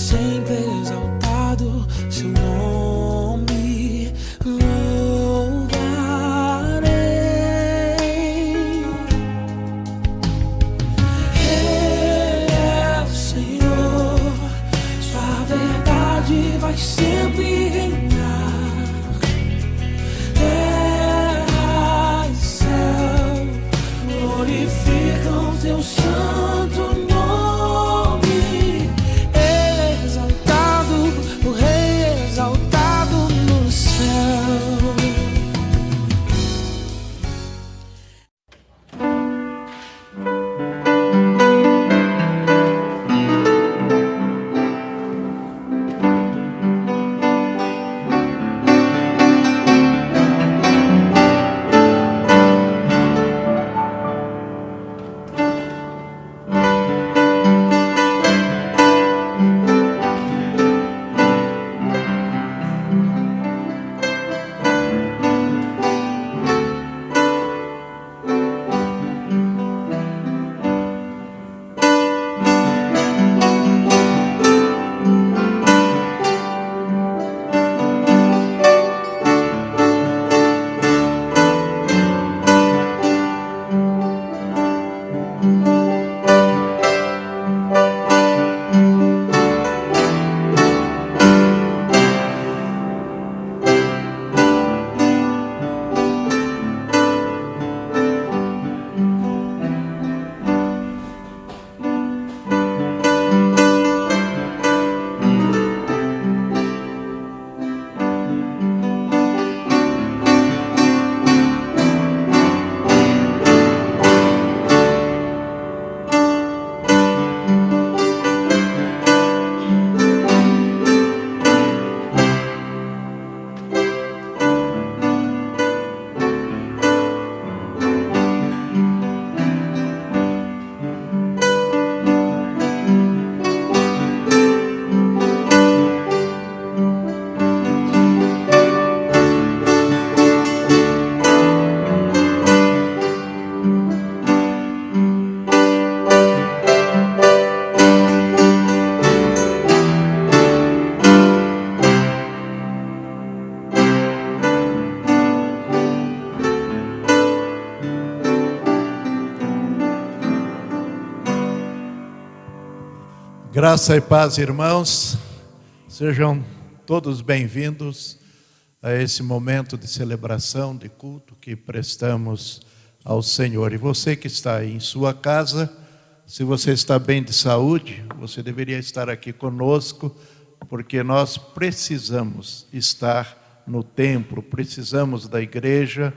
sempre exaltado seu nome louvarei. Ele é o Senhor, sua verdade vai sempre reinar. Terra e céu glorificam teu santo nome. O Rei exaltado no céu. Graça e paz, irmãos, sejam todos bem-vindos a esse momento de celebração, de culto que prestamos ao Senhor. E você que está aí em sua casa, se você está bem de saúde, você deveria estar aqui conosco, porque nós precisamos estar no templo, precisamos da igreja,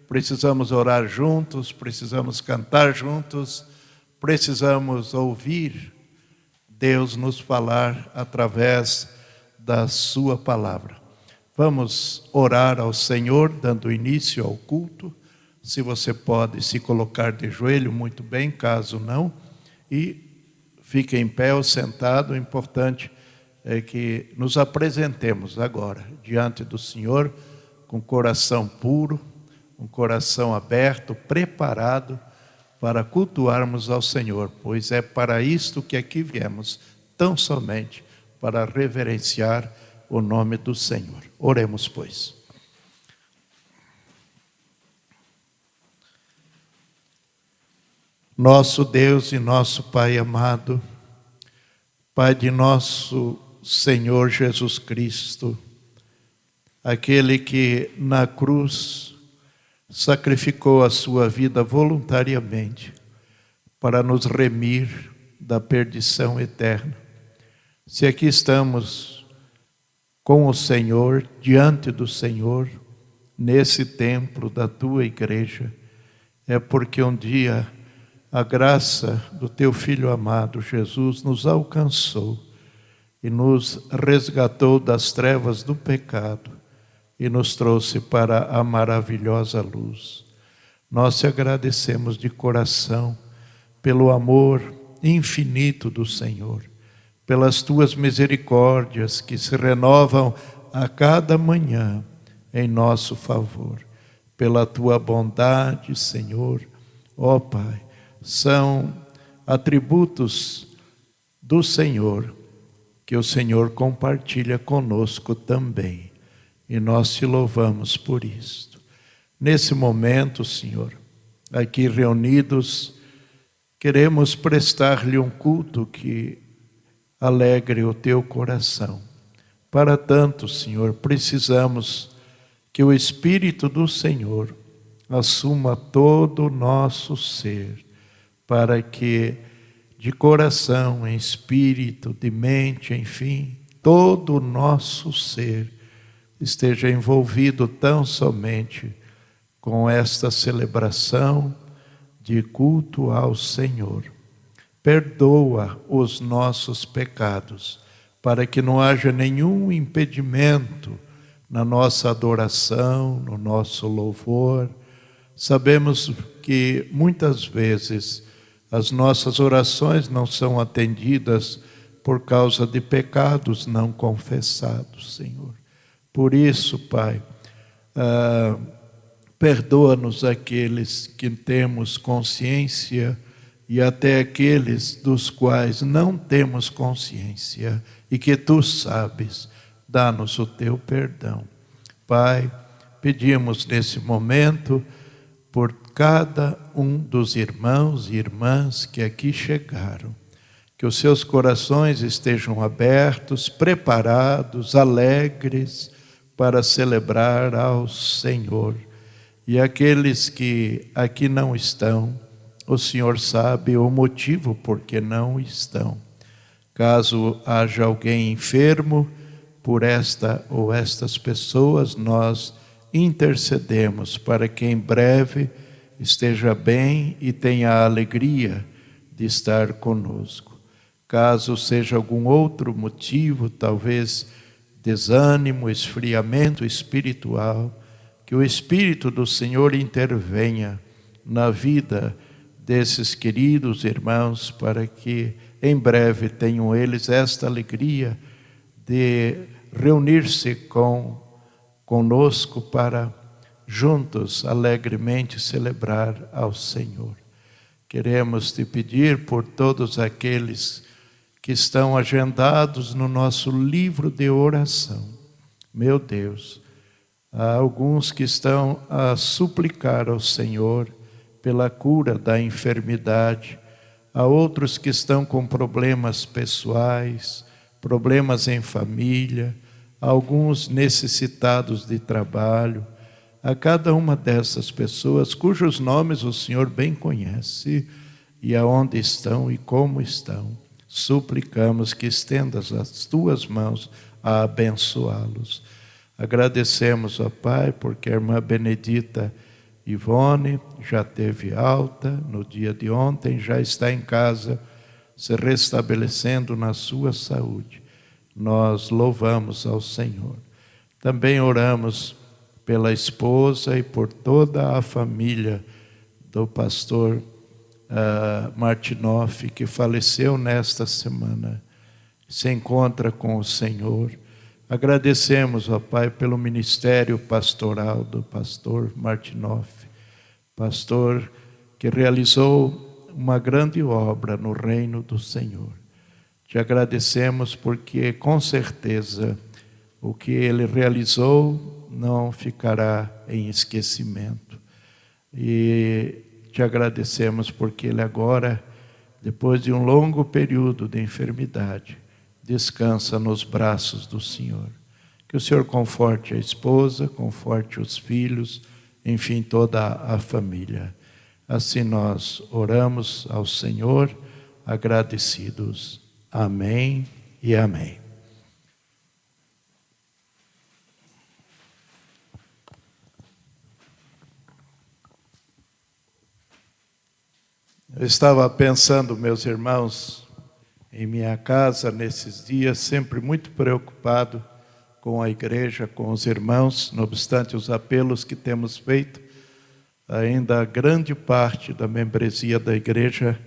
precisamos orar juntos, precisamos cantar juntos, precisamos ouvir Deus nos falar através da sua palavra. Vamos orar ao Senhor, dando início ao culto. Se você pode se colocar de joelho, muito bem, caso não, e fique em pé ou sentado. O importante é que nos apresentemos agora diante do Senhor com coração puro, um coração aberto, preparado para cultuarmos ao Senhor, pois é para isto que aqui viemos, tão somente para reverenciar o nome do Senhor. Oremos, pois. Nosso Deus e nosso Pai amado, Pai de nosso Senhor Jesus Cristo, aquele que na cruz sacrificou a sua vida voluntariamente para nos remir da perdição eterna. Se aqui estamos com o Senhor, diante do Senhor, nesse templo da tua igreja, é porque um dia a graça do teu Filho amado Jesus nos alcançou e nos resgatou das trevas do pecado e nos trouxe para a maravilhosa luz. Nós te agradecemos de coração pelo amor infinito do Senhor, pelas tuas misericórdias que se renovam a cada manhã em nosso favor, pela tua bondade, Senhor. Ó Pai, são atributos do Senhor que o Senhor compartilha conosco também. E nós te louvamos por isto. Nesse momento, Senhor, aqui reunidos, queremos prestar-lhe um culto que alegre o teu coração. Para tanto, Senhor, precisamos que o Espírito do Senhor assuma todo o nosso ser, para que de coração, em espírito, de mente, enfim, todo o nosso ser esteja envolvido tão somente com esta celebração de culto ao Senhor. Perdoa os nossos pecados, para que não haja nenhum impedimento na nossa adoração, no nosso louvor. Sabemos que muitas vezes as nossas orações não são atendidas por causa de pecados não confessados, Senhor. Por isso, Pai, perdoa-nos aqueles que temos consciência e até aqueles dos quais não temos consciência e que Tu sabes, dá-nos o Teu perdão. Pai, pedimos nesse momento por cada um dos irmãos e irmãs que aqui chegaram, que os seus corações estejam abertos, preparados, alegres para celebrar ao Senhor. E aqueles que aqui não estão, o Senhor sabe o motivo por que não estão. Caso haja alguém enfermo, por esta ou estas pessoas, nós intercedemos para que em breve esteja bem e tenha a alegria de estar conosco. Caso seja algum outro motivo, talvez desânimo, esfriamento espiritual, que o Espírito do Senhor intervenha na vida desses queridos irmãos, para que em breve tenham eles esta alegria de reunir-se conosco para juntos alegremente celebrar ao Senhor. Queremos te pedir por todos aqueles que estão agendados no nosso livro de oração. Meu Deus, há alguns que estão a suplicar ao Senhor pela cura da enfermidade, há outros que estão com problemas pessoais, problemas em família, alguns necessitados de trabalho. A cada uma dessas pessoas, cujos nomes o Senhor bem conhece, e aonde estão e como estão, suplicamos que estendas as tuas mãos a abençoá-los. Agradecemos, ó Pai, porque a irmã Benedita Ivone já teve alta no dia de ontem, já está em casa, se restabelecendo na sua saúde. Nós louvamos ao Senhor. Também oramos pela esposa e por toda a família do pastor Martinoff, que faleceu nesta semana, se encontra com o Senhor. Agradecemos, ó Pai, pelo ministério pastoral do pastor Martinoff, pastor que realizou uma grande obra no reino do Senhor. Te agradecemos porque, com certeza, o que ele realizou não ficará em esquecimento. E te agradecemos porque ele agora, depois de um longo período de enfermidade, descansa nos braços do Senhor. Que o Senhor conforte a esposa, conforte os filhos, enfim, toda a família. Assim nós oramos ao Senhor, agradecidos. Amém e amém. Eu estava pensando, meus irmãos, em minha casa nesses dias, sempre muito preocupado com a igreja, com os irmãos, não obstante os apelos que temos feito, ainda grande parte da membresia da igreja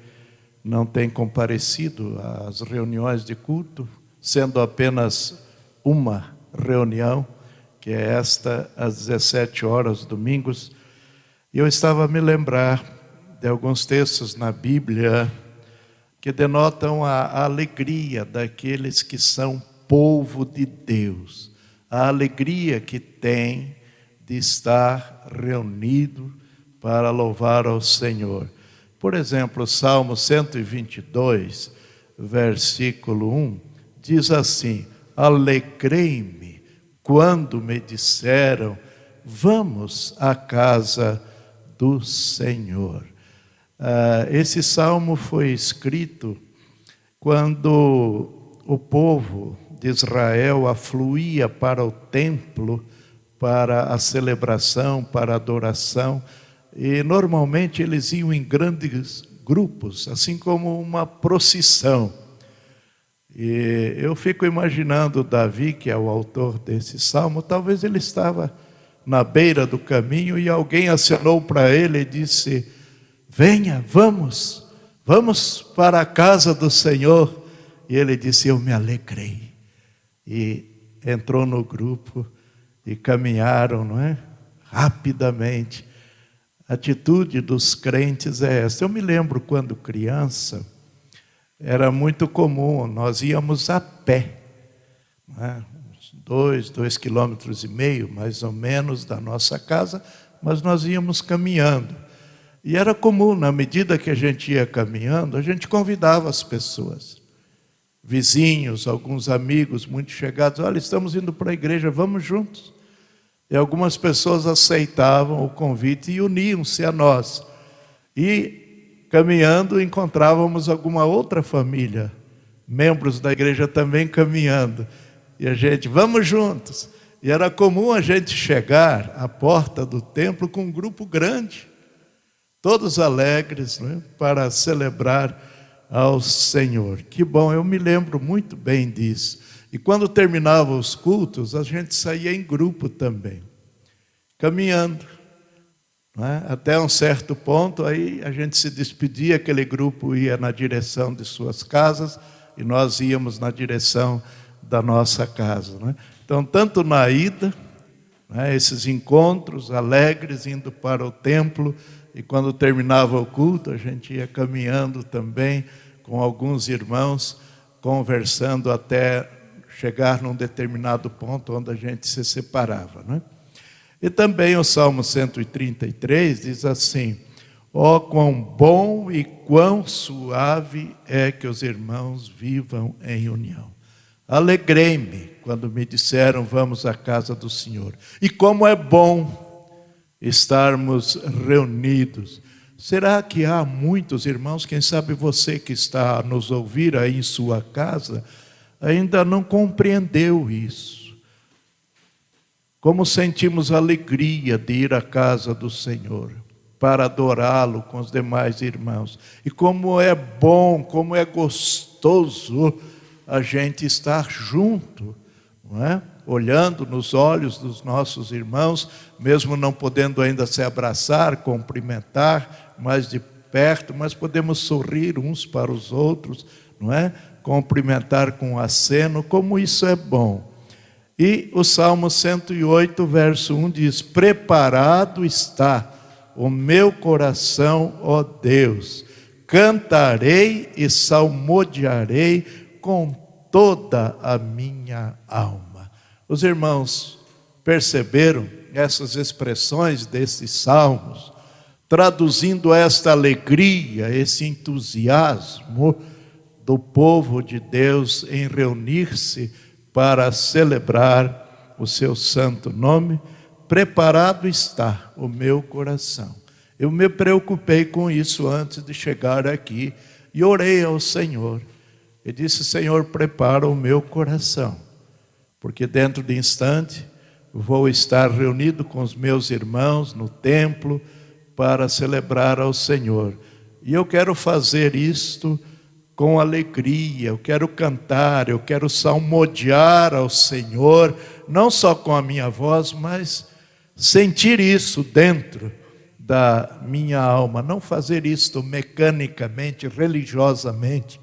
não tem comparecido às reuniões de culto, sendo apenas uma reunião, que é esta às 17 horas, domingos. E eu estava a me lembrar de alguns textos na Bíblia, que denotam a alegria daqueles que são povo de Deus, a alegria que tem de estar reunido para louvar ao Senhor. Por exemplo, o Salmo 122, versículo 1, diz assim: alegrei-me quando me disseram, vamos à casa do Senhor. Esse salmo foi escrito quando o povo de Israel afluía para o templo, para a celebração, para a adoração, e normalmente eles iam em grandes grupos, assim como uma procissão. E eu fico imaginando Davi, que é o autor desse salmo, talvez ele estava na beira do caminho e alguém acenou para ele e disse: venha, vamos para a casa do Senhor. E ele disse: eu me alegrei. E entrou no grupo e caminharam, não é? Rapidamente. A atitude dos crentes é essa. Eu me lembro quando criança, era muito comum, nós íamos a pé, não é? 2,5 quilômetros mais ou menos da nossa casa, mas nós íamos caminhando. E era comum, na medida que a gente ia caminhando, a gente convidava as pessoas, vizinhos, alguns amigos muito chegados: olha, estamos indo para a igreja, vamos juntos. E algumas pessoas aceitavam o convite e uniam-se a nós. E caminhando encontrávamos alguma outra família, membros da igreja também caminhando. E a gente, vamos juntos. E era comum a gente chegar à porta do templo com um grupo grande, todos alegres, né, para celebrar ao Senhor. Que bom, eu me lembro muito bem disso. E quando terminavam os cultos, a gente saía em grupo também, caminhando, não é? Até um certo ponto, aí a gente se despedia, aquele grupo ia na direção de suas casas e nós íamos na direção da nossa casa, não é? Então, tanto na ida, não é, esses encontros alegres, indo para o templo, e quando terminava o culto, a gente ia caminhando também com alguns irmãos, conversando até chegar num determinado ponto onde a gente se separava, não é? E também o Salmo 133 diz assim: ó, quão bom e quão suave é que os irmãos vivam em união. Alegrei-me quando me disseram, vamos à casa do Senhor. E como é bom estarmos reunidos. Será que há muitos irmãos, quem sabe você que está a nos ouvir aí em sua casa, ainda não compreendeu isso? Como sentimos alegria de ir à casa do Senhor, para adorá-lo com os demais irmãos. E como é bom, como é gostoso a gente estar junto, não é? Olhando nos olhos dos nossos irmãos, mesmo não podendo ainda se abraçar, cumprimentar mais de perto, mas podemos sorrir uns para os outros, não é? Cumprimentar com aceno, como isso é bom. E o Salmo 108, verso 1 diz: preparado está o meu coração, ó Deus, cantarei e salmodiarei com toda a minha alma. Os irmãos perceberam essas expressões desses salmos, traduzindo esta alegria, esse entusiasmo do povo de Deus em reunir-se para celebrar o seu santo nome. Preparado está o meu coração. Eu me preocupei com isso antes de chegar aqui e orei ao Senhor. E disse: Senhor, prepara o meu coração, porque dentro de instante vou estar reunido com os meus irmãos no templo para celebrar ao Senhor. E eu quero fazer isto com alegria, eu quero cantar, eu quero salmodiar ao Senhor, não só com a minha voz, mas sentir isso dentro da minha alma. Não fazer isto mecanicamente, religiosamente,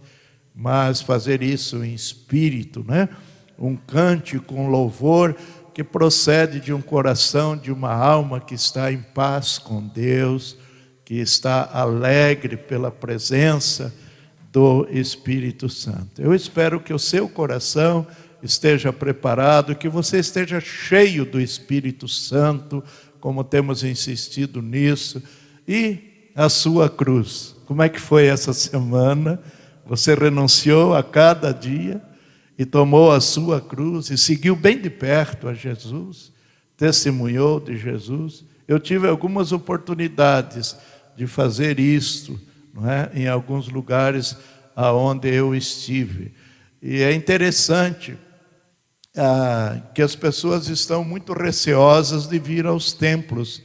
mas fazer isso em espírito, né? Um cântico, um louvor que procede de um coração, de uma alma que está em paz com Deus, que está alegre pela presença do Espírito Santo. Eu espero que o seu coração esteja preparado, que você esteja cheio do Espírito Santo, como temos insistido nisso, e a sua cruz. Como é que foi essa semana? Você renunciou a cada dia e tomou a sua cruz e seguiu bem de perto a Jesus, testemunhou de Jesus. Eu tive algumas oportunidades de fazer isto, não é? Em alguns lugares aonde eu estive. E é interessante que as pessoas estão muito receosas de vir aos templos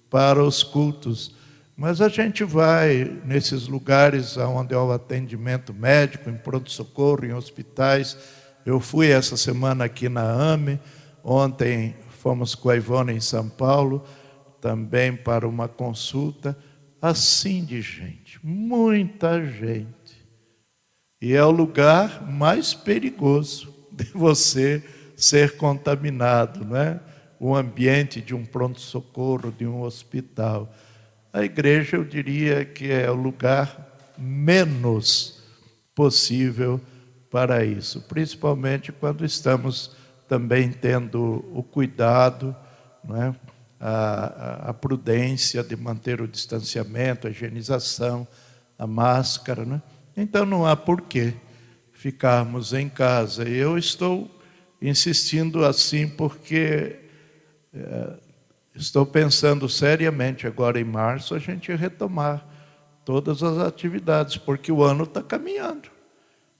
para os cultos. Mas a gente vai nesses lugares onde há o atendimento médico, em pronto-socorro, em hospitais. Eu fui essa semana aqui na AME, ontem fomos com a Ivone em São Paulo, também para uma consulta, assim de gente, muita gente. E é o lugar mais perigoso de você ser contaminado, não é? O ambiente de um pronto-socorro, de um hospital. A igreja, eu diria que é o lugar menos possível para isso, principalmente quando estamos também tendo o cuidado, não é? A prudência de manter o distanciamento, a higienização, a máscara, né? Então não há porquê ficarmos em casa. E eu estou insistindo assim porque estou pensando seriamente agora em março a gente retomar todas as atividades, porque o ano está caminhando.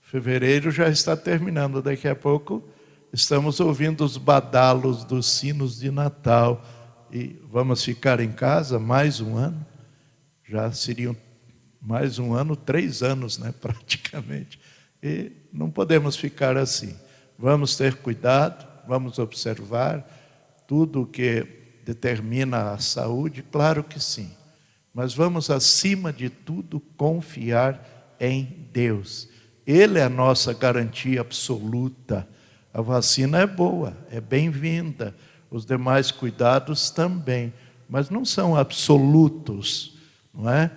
Fevereiro já está terminando, daqui a pouco estamos ouvindo os badalos dos sinos de Natal. E vamos ficar em casa mais um ano, já seriam mais um ano, 3 anos, né, praticamente. E não podemos ficar assim. Vamos ter cuidado, vamos observar tudo o que determina a saúde, claro que sim. Mas vamos, acima de tudo, confiar em Deus. Ele é a nossa garantia absoluta. A vacina é boa, é bem-vinda. Os demais cuidados também, mas não são absolutos, não é?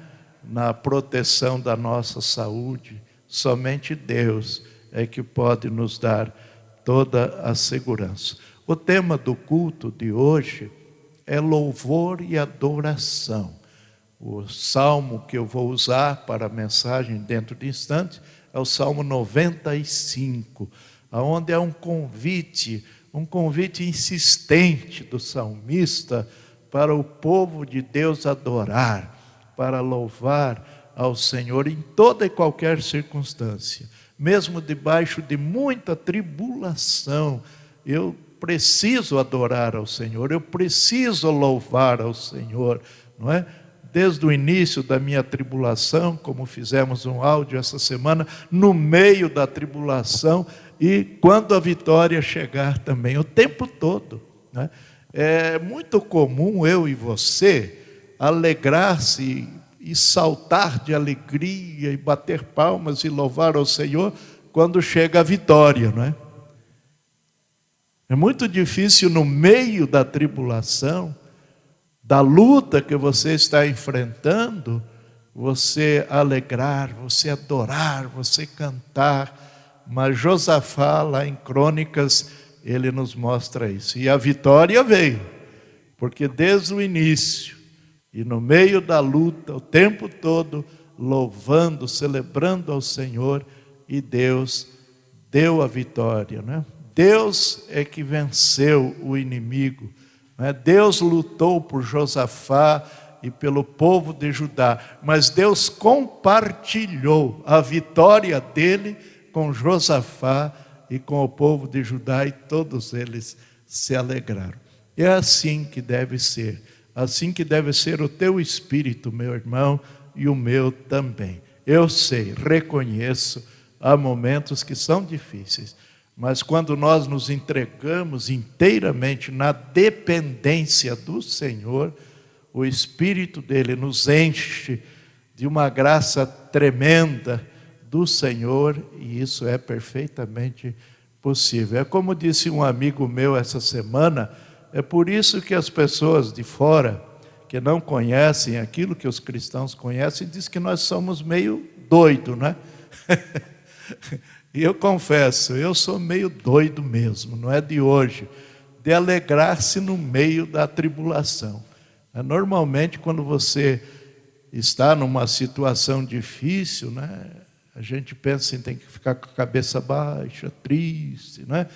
Na proteção da nossa saúde, somente Deus é que pode nos dar toda a segurança. O tema do culto de hoje é louvor e adoração. O salmo que eu vou usar para a mensagem dentro de instantes é o Salmo 95, onde é um convite insistente do salmista para o povo de Deus adorar, para louvar ao Senhor em toda e qualquer circunstância. Mesmo debaixo de muita tribulação, eu preciso adorar ao Senhor, eu preciso louvar ao Senhor, não é? Desde o início da minha tribulação, como fizemos um áudio essa semana, no meio da tribulação, e quando a vitória chegar também, o tempo todo, né? É muito comum eu e você alegrar-se e saltar de alegria e bater palmas e louvar ao Senhor quando chega a vitória, não é? É muito difícil no meio da tribulação, da luta que você está enfrentando, você alegrar, você adorar, você cantar. Mas Josafá, lá em Crônicas, ele nos mostra isso. E a vitória veio, porque desde o início, e no meio da luta, o tempo todo, louvando, celebrando ao Senhor, e Deus deu a vitória, né? Deus é que venceu o inimigo, né? Deus lutou por Josafá e pelo povo de Judá, mas Deus compartilhou a vitória dele com Josafá e com o povo de Judá, e todos eles se alegraram. É assim que deve ser. Assim que deve ser o teu espírito, meu irmão, e o meu também. Eu sei, reconheço, há momentos que são difíceis, mas quando nós nos entregamos inteiramente na dependência do Senhor, o Espírito dele nos enche de uma graça tremenda do Senhor, e isso é perfeitamente possível. É como disse um amigo meu essa semana, é por isso que as pessoas de fora, que não conhecem aquilo que os cristãos conhecem, dizem que nós somos meio doidos, né? E eu confesso, eu sou meio doido mesmo, não é de hoje, de alegrar-se no meio da tribulação. Normalmente, quando você está numa situação difícil, né, a gente pensa em tem que ficar com a cabeça baixa, triste, né,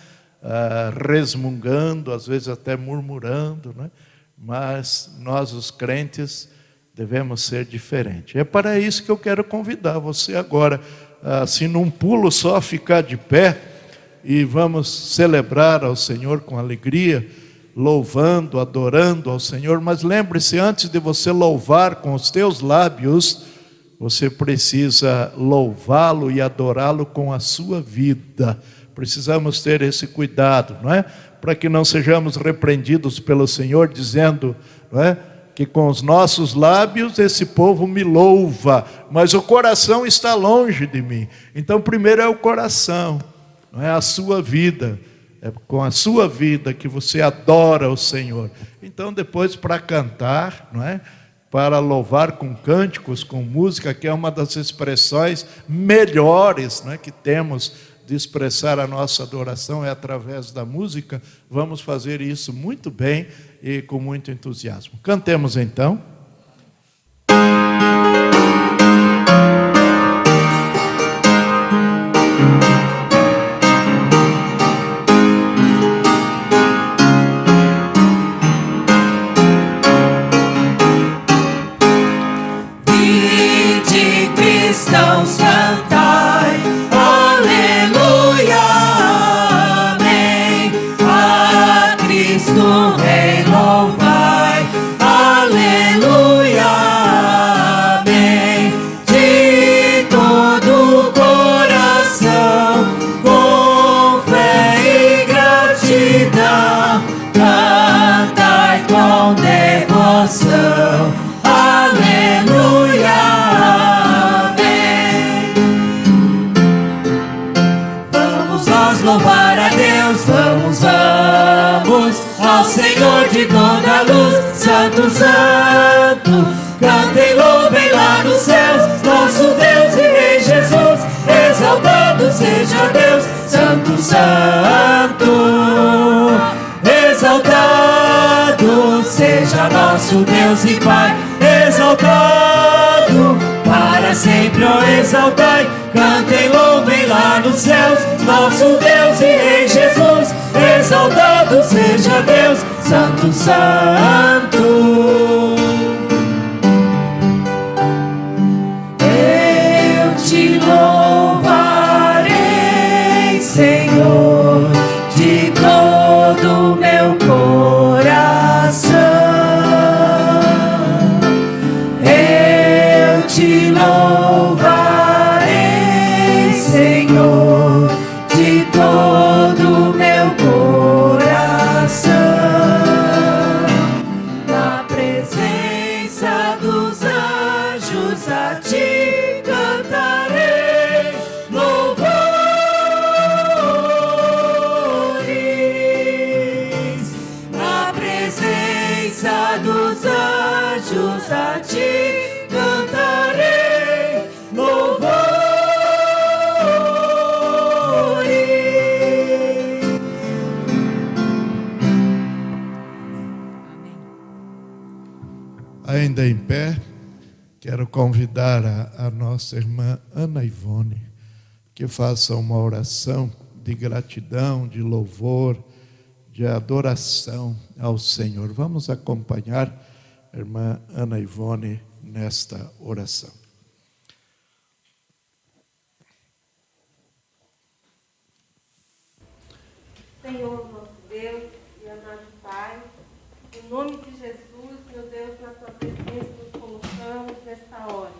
resmungando, às vezes até murmurando, né, mas nós, os crentes, devemos ser diferentes. É para isso que eu quero convidar você agora, assim, num pulo só, ficar de pé e vamos celebrar ao Senhor com alegria, louvando, adorando ao Senhor. Mas lembre-se, antes de você louvar com os teus lábios, você precisa louvá-lo e adorá-lo com a sua vida. Precisamos ter esse cuidado, não é? Para que não sejamos repreendidos pelo Senhor, dizendo, não é, que com os nossos lábios esse povo me louva, mas o coração está longe de mim. Então, primeiro é o coração, não é a sua vida. É com a sua vida que você adora o Senhor. Então, depois, para cantar, não é? Para louvar com cânticos, com música, que é uma das expressões melhores, não é, que temos de expressar a nossa adoração, é através da música. Vamos fazer isso muito bem e com muito entusiasmo. Cantemos então. Vinde, cristãos, cantai, aleluia, amém. A Cristo Rei louvai, aleluia, amém. De todo o coração, com fé e gratidão, cantai com devoção, aleluia, amém. Vamos nós louvar a Deus, vamos ao Senhor de toda a luz. Santo, santo, cantem, louvem lá nos céus, nosso Deus e Rei Jesus. Exaltado seja Deus, santo, santo, exaltado seja nosso Deus e Pai. Exaltado para sempre, ó, exaltai. Cantem, louvem lá nos céus, nosso Deus e Rei Jesus. Exaltado seja Deus, santo, santo. Eu te louvarei, Senhor, de todo o meu coração. Eu te louvarei, Senhor, de todo o meu coração. Na presença dos anjos a ti cantarei louvores. Na presença dos anjos a ti cantarei louvores. Ainda em pé, quero convidar a nossa irmã Ana Ivone, que faça uma oração de gratidão, de louvor, de adoração ao Senhor. Vamos acompanhar a irmã Ana Ivone nesta oração. Senhor, nosso Deus e amado Pai, em nome de Jesus, meu Deus, na tua presença nos colocamos nesta hora.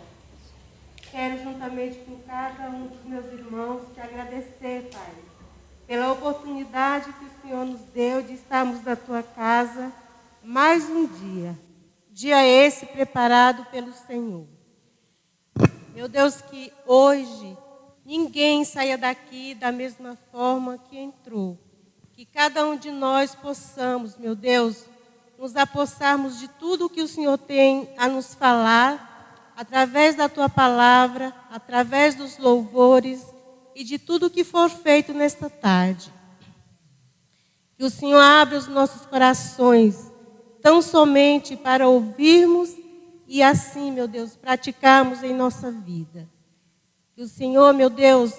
Quero, juntamente com cada um dos meus irmãos, te agradecer, Pai, pela oportunidade que o Senhor nos deu de estarmos na tua casa mais um dia. Dia esse preparado pelo Senhor. Meu Deus, que hoje ninguém saia daqui da mesma forma que entrou. Que cada um de nós possamos, meu Deus, nos apossarmos de tudo que o Senhor tem a nos falar através da tua palavra, através dos louvores e de tudo que for feito nesta tarde. Que o Senhor abra os nossos corações, tão somente para ouvirmos e assim, meu Deus, praticarmos em nossa vida. Que o Senhor, meu Deus,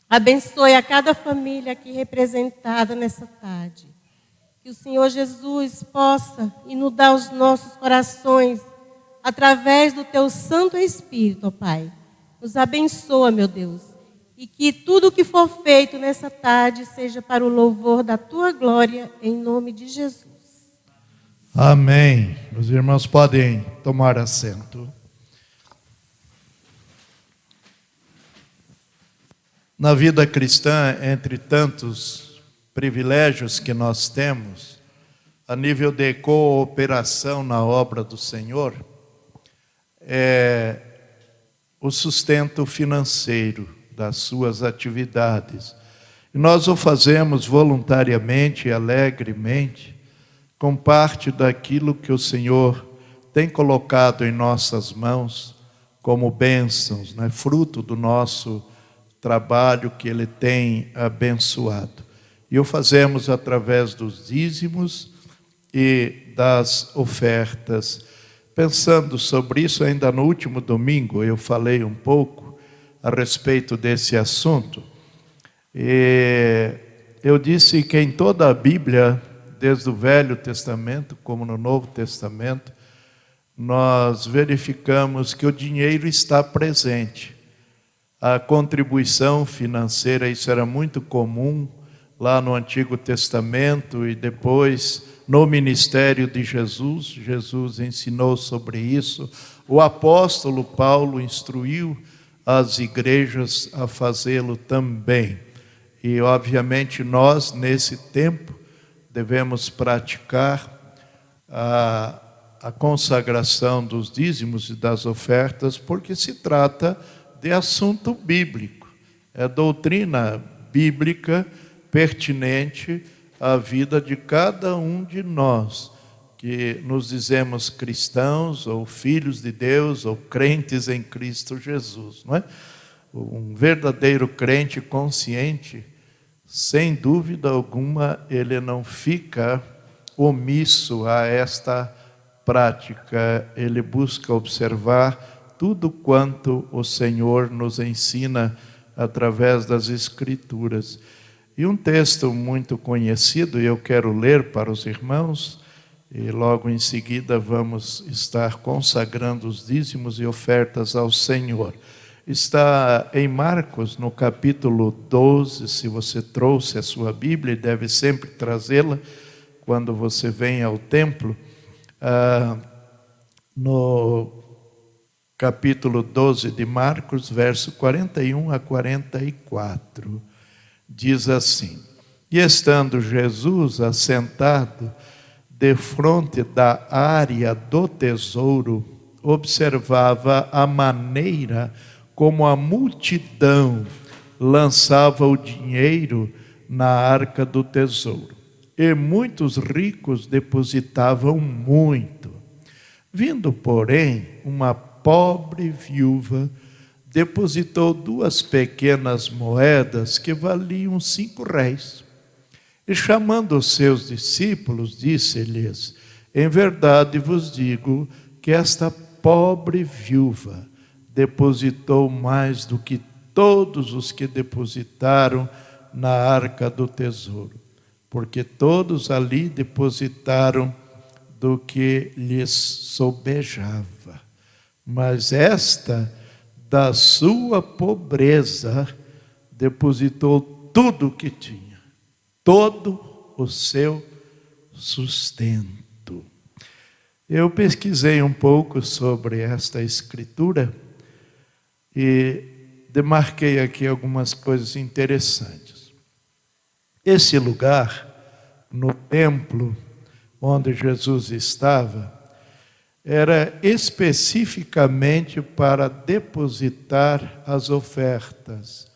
abençoe a cada família aqui representada nessa tarde. Que o Senhor Jesus possa inundar os nossos corações através do teu Santo Espírito, ó Pai. Nos abençoa, meu Deus. E que tudo que for feito nessa tarde seja para o louvor da tua glória, em nome de Jesus. Amém. Os irmãos podem tomar assento. Na vida cristã, entre tantos privilégios que nós temos, a nível de cooperação na obra do Senhor, é o sustento financeiro das suas atividades. E nós o fazemos voluntariamente e alegremente, com parte daquilo que o Senhor tem colocado em nossas mãos como bênçãos, né? Fruto do nosso trabalho que Ele tem abençoado. E o fazemos através dos dízimos e das ofertas. Pensando sobre isso, ainda no último domingo, eu falei um pouco a respeito desse assunto. E eu disse que em toda a Bíblia, desde o Velho Testamento como no Novo Testamento, nós verificamos que o dinheiro está presente. A contribuição financeira, isso era muito comum lá no Antigo Testamento e depois no ministério de Jesus. Jesus ensinou sobre isso. O apóstolo Paulo instruiu as igrejas a fazê-lo também. E, obviamente, nós, nesse tempo, devemos praticar a consagração dos dízimos e das ofertas, porque se trata de assunto bíblico. É doutrina bíblica pertinente à vida de cada um de nós, que nos dizemos cristãos, ou filhos de Deus, ou crentes em Cristo Jesus, não é? Um verdadeiro crente consciente, sem dúvida alguma, ele não fica omisso a esta prática. Ele busca observar tudo quanto o Senhor nos ensina através das Escrituras. E um texto muito conhecido, e eu quero ler para os irmãos, e logo em seguida vamos estar consagrando os dízimos e ofertas ao Senhor. Está em Marcos, no capítulo 12, se você trouxe a sua Bíblia, e deve sempre trazê-la quando você vem ao templo, no capítulo 12 de Marcos, verso 41 a 44, diz assim: E estando Jesus assentado defronte da área do tesouro, observava a maneira como a multidão lançava o dinheiro na arca do tesouro. E muitos ricos depositavam muito. Vindo, porém, uma pobre viúva, depositou 2 pequenas moedas que valiam 5 réis. E chamando os seus discípulos, disse-lhes: Em verdade vos digo que esta pobre viúva depositou mais do que todos os que depositaram na arca do tesouro, porque todos ali depositaram do que lhes sobejava. Mas esta, da sua pobreza, depositou tudo o que tinha, todo o seu sustento. Eu pesquisei um pouco sobre esta escritura e demarquei aqui algumas coisas interessantes. Esse lugar, no templo onde Jesus estava, era especificamente para depositar as ofertas.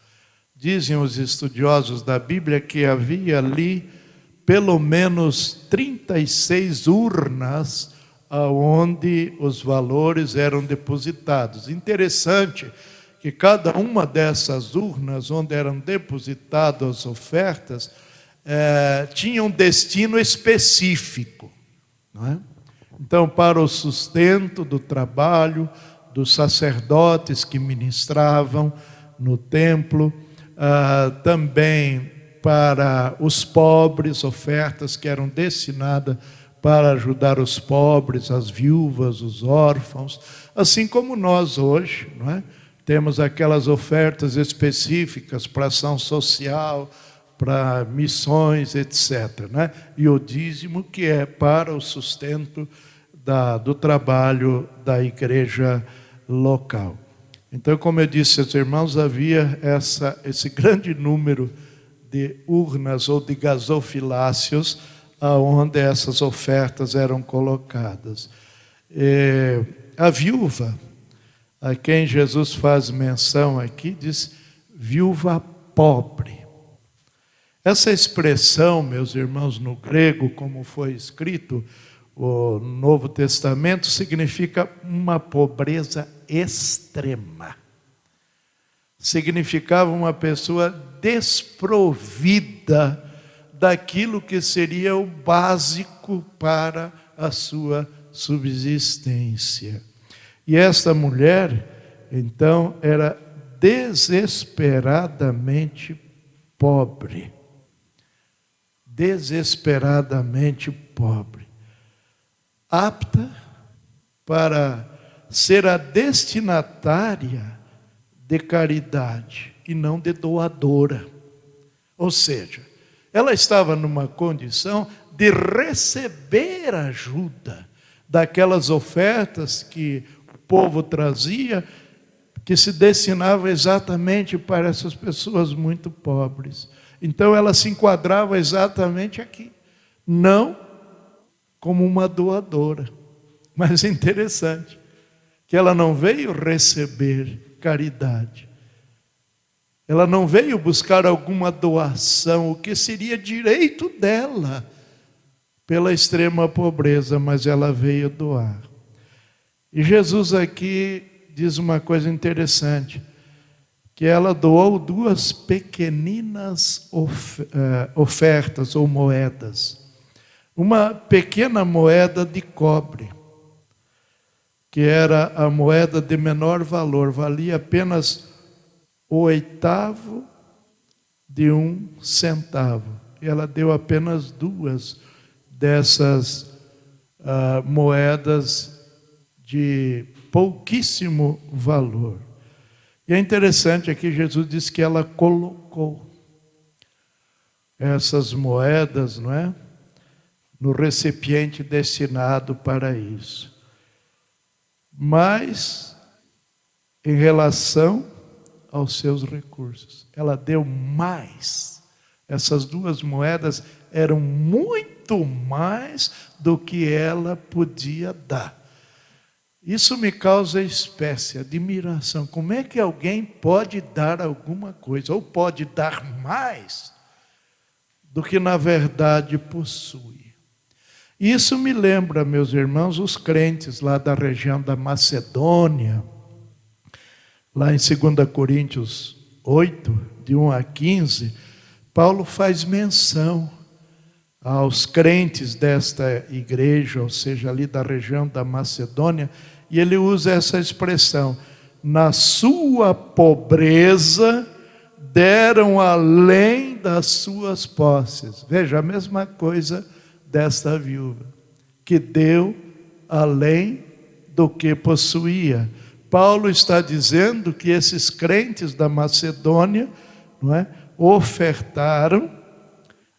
Dizem os estudiosos da Bíblia que havia ali pelo menos 36 urnas aonde os valores eram depositados. Interessante que cada uma dessas urnas onde eram depositadas as ofertas tinha um destino específico, não é? Então, para o sustento do trabalho dos sacerdotes que ministravam no templo, também para os pobres, ofertas que eram destinadas para ajudar os pobres, as viúvas, os órfãos, assim como nós hoje, não é? Temos aquelas ofertas específicas para ação social, para missões, etc., né? E o dízimo que é para o sustento do trabalho da igreja local. Então, como eu disse aos irmãos, havia esse grande número de urnas ou de gasofiláceos aonde essas ofertas eram colocadas. A viúva, a quem Jesus faz menção aqui, diz viúva pobre. Essa expressão, meus irmãos, no grego, como foi escrito o Novo Testamento, significa uma pobreza extrema. Significava uma pessoa desprovida daquilo que seria o básico para a sua subsistência. E esta mulher, então, era desesperadamente pobre. Desesperadamente pobre. Apta para ser a destinatária de caridade e não de doadora. Ou seja, ela estava numa condição de receber ajuda daquelas ofertas que o povo trazia, que se destinava exatamente para essas pessoas muito pobres. Então ela se enquadrava exatamente aqui, não como uma doadora. Mas é interessante que ela não veio receber caridade. Ela não veio buscar alguma doação, o que seria direito dela, pela extrema pobreza, mas ela veio doar. E Jesus aqui diz uma coisa interessante, que ela doou 2 pequeninas ofertas ou moedas. Uma pequena moeda de cobre, que era a moeda de menor valor, valia apenas o 1/8 de 1 centavo. E ela deu apenas 2 dessas moedas de pouquíssimo valor. E é interessante aqui, Jesus diz que ela colocou essas moedas, não é? No recipiente destinado para isso. Mas, em relação aos seus recursos, ela deu mais. Essas 2 moedas eram muito mais do que ela podia dar. Isso me causa espécie, admiração. Como é que alguém pode dar alguma coisa, ou pode dar mais do que na verdade possui? Isso me lembra, meus irmãos, os crentes lá da região da Macedônia, lá em 2 Coríntios 8, de 1 a 15, Paulo faz menção aos crentes desta igreja, ou seja, ali da região da Macedônia, e ele usa essa expressão: na sua pobreza deram além das suas posses. Veja, a mesma coisa desta viúva, que deu além do que possuía. Paulo está dizendo que esses crentes da Macedônia, não é, ofertaram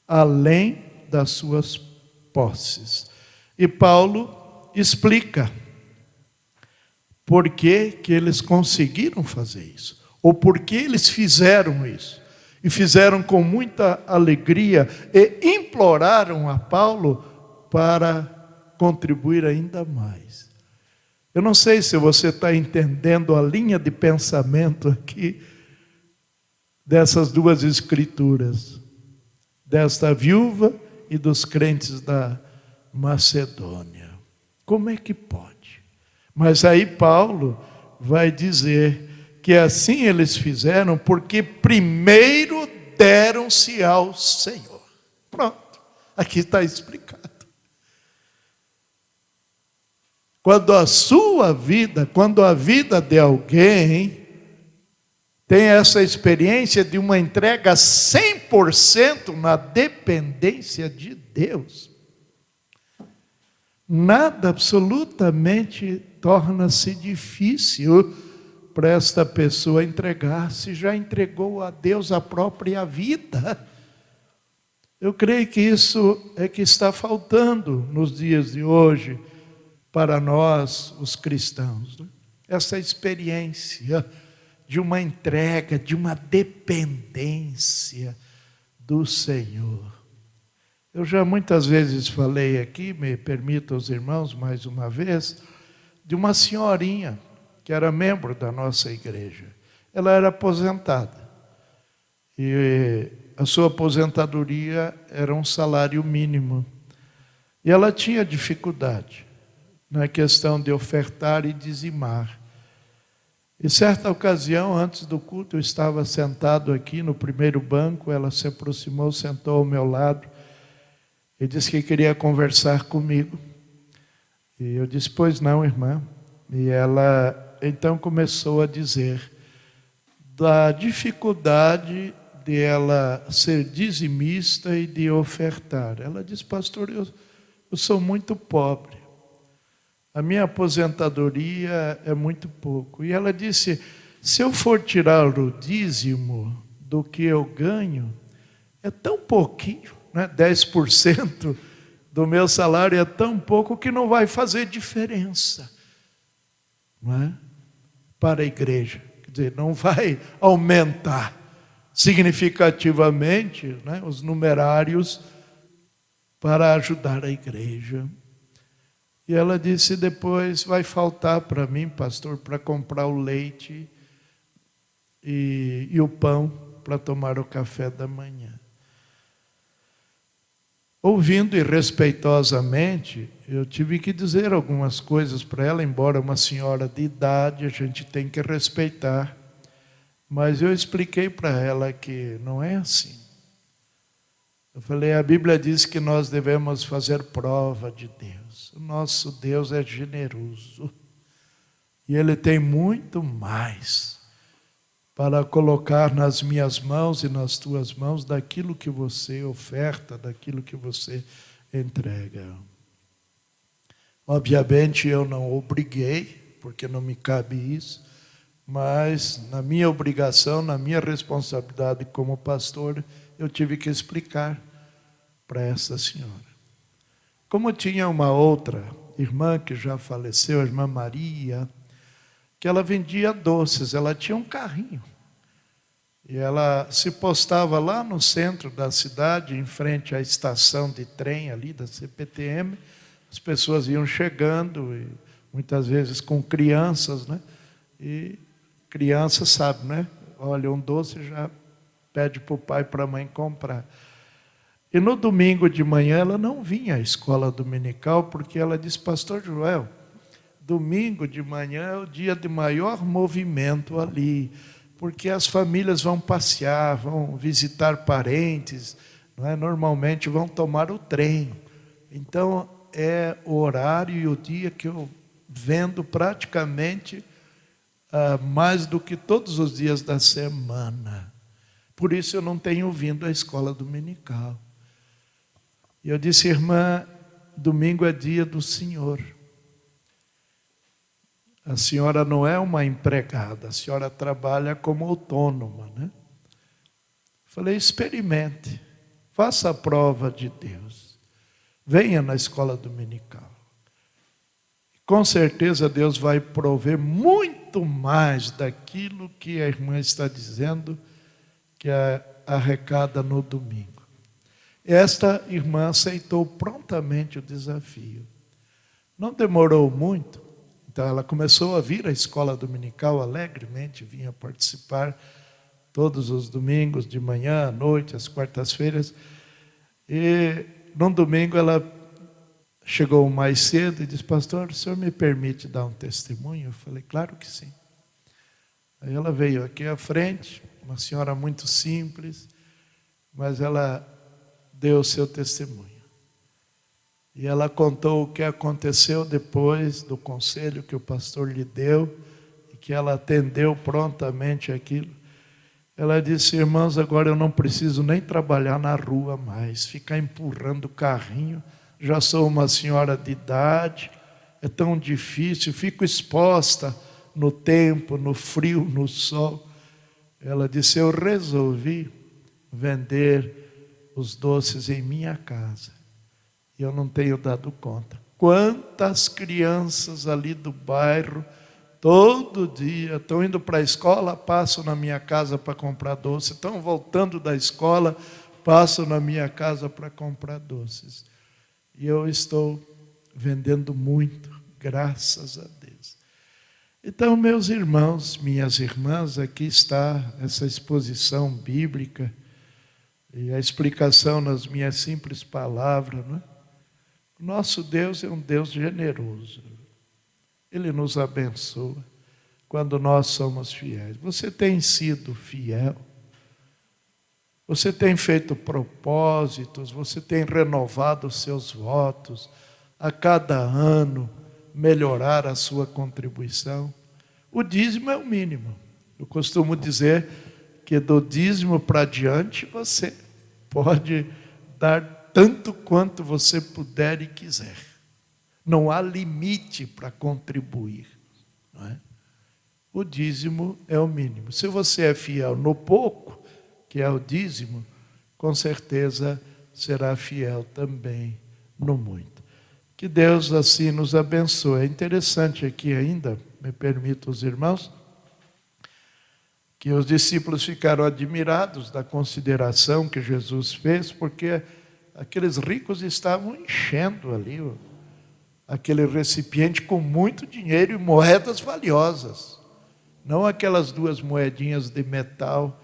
além das suas posses. E Paulo explica por que eles conseguiram fazer isso, ou por que eles fizeram isso. E fizeram com muita alegria e imploraram a Paulo para contribuir ainda mais. Eu não sei se você está entendendo a linha de pensamento aqui dessas 2 escrituras, desta viúva e dos crentes da Macedônia. Como é que pode? Mas aí Paulo vai dizer que assim eles fizeram porque primeiro deram-se ao Senhor. Pronto, aqui está explicado. Quando a sua vida, quando a vida de alguém tem essa experiência de uma entrega 100% na dependência de Deus, nada absolutamente torna-se difícil para esta pessoa entregar-se, já entregou a Deus a própria vida. Eu creio que isso é que está faltando nos dias de hoje para nós, os cristãos. Essa experiência de uma entrega, de uma dependência do Senhor. Eu já muitas vezes falei aqui, me permitam os irmãos mais uma vez, de uma senhorinha que era membro da nossa igreja. Ela era aposentada. E a sua aposentadoria era um salário mínimo. E ela tinha dificuldade na questão de ofertar e dizimar. E certa ocasião, antes do culto, eu estava sentado aqui no primeiro banco, ela se aproximou, sentou ao meu lado e disse que queria conversar comigo. E eu disse, pois não, irmã. E ela então começou a dizer da dificuldade de ela ser dizimista e de ofertar. Ela disse, pastor, eu sou muito pobre. A minha aposentadoria é muito pouco. E ela disse, se eu for tirar o dízimo do que eu ganho, é tão pouquinho, né? 10% do meu salário é tão pouco que não vai fazer diferença, não é? Para a igreja. Quer dizer, não vai aumentar significativamente, né, os numerários para ajudar a igreja. E ela disse, depois vai faltar para mim, pastor, para comprar o leite e o pão para tomar o café da manhã. Ouvindo e respeitosamente, eu tive que dizer algumas coisas para ela, embora uma senhora de idade, a gente tem que respeitar. Mas eu expliquei para ela que não é assim. Eu falei, a Bíblia diz que nós devemos fazer prova de Deus. O nosso Deus é generoso. E Ele tem muito mais para colocar nas minhas mãos e nas tuas mãos daquilo que você oferta, daquilo que você entrega. Obviamente eu não obriguei, porque não me cabe isso, mas na minha obrigação, na minha responsabilidade como pastor, eu tive que explicar para essa senhora. Como tinha uma outra irmã que já faleceu, a irmã Maria, que ela vendia doces, ela tinha um carrinho. E ela se postava lá no centro da cidade, em frente à estação de trem ali da CPTM. As pessoas iam chegando, e muitas vezes com crianças, né? E criança sabe, né? Olha, um doce já pede para o pai e para a mãe comprar. E no domingo de manhã ela não vinha à escola dominical, porque ela disse, pastor Joel, domingo de manhã é o dia de maior movimento ali, porque as famílias vão passear, vão visitar parentes, não é? Normalmente vão tomar o trem. Então é o horário e o dia que eu vendo praticamente mais do que todos os dias da semana. Por isso eu não tenho vindo à escola dominical. E eu disse, irmã, domingo é dia do Senhor. A senhora não é uma empregada, a senhora trabalha como autônoma, né? Falei, experimente, faça a prova de Deus. Venha na escola dominical. Com certeza Deus vai prover muito mais daquilo que a irmã está dizendo que arrecada no domingo. Esta irmã aceitou prontamente o desafio. Não demorou muito, então ela começou a vir à escola dominical alegremente, vinha participar todos os domingos, de manhã, à noite, às quartas-feiras. E num domingo ela chegou mais cedo e disse: pastor, o senhor me permite dar um testemunho? Eu falei: claro que sim. Aí ela veio aqui à frente, uma senhora muito simples, mas ela deu o seu testemunho. E ela contou o que aconteceu depois do conselho que o pastor lhe deu, e que ela atendeu prontamente aquilo. Ela disse: irmãos, agora eu não preciso nem trabalhar na rua mais, ficar empurrando o carrinho, já sou uma senhora de idade, é tão difícil, fico exposta no tempo, no frio, no sol. Ela disse: eu resolvi vender os doces em minha casa. E eu não tenho dado conta. Quantas crianças ali do bairro, todo dia, estão indo para a escola, passam na minha casa para comprar doce. Estão voltando da escola, passam na minha casa para comprar doces. E eu estou vendendo muito, graças a Deus. Então, meus irmãos, minhas irmãs, aqui está essa exposição bíblica e a explicação nas minhas simples palavras, não é? Nosso Deus é um Deus generoso. Ele nos abençoa quando nós somos fiéis. Você tem sido fiel? Você tem feito propósitos? Você tem renovado os seus votos? A cada ano melhorar a sua contribuição? O dízimo é o mínimo. Eu costumo dizer que do dízimo para diante você pode dar tanto quanto você puder e quiser. Não há limite para contribuir, não é? O dízimo é o mínimo. Se você é fiel no pouco, que é o dízimo, com certeza será fiel também no muito. Que Deus assim nos abençoe. É interessante aqui ainda, me permitam os irmãos, que os discípulos ficaram admirados da consideração que Jesus fez, porque aqueles ricos estavam enchendo ali aquele recipiente com muito dinheiro e moedas valiosas. Não aquelas 2 moedinhas de metal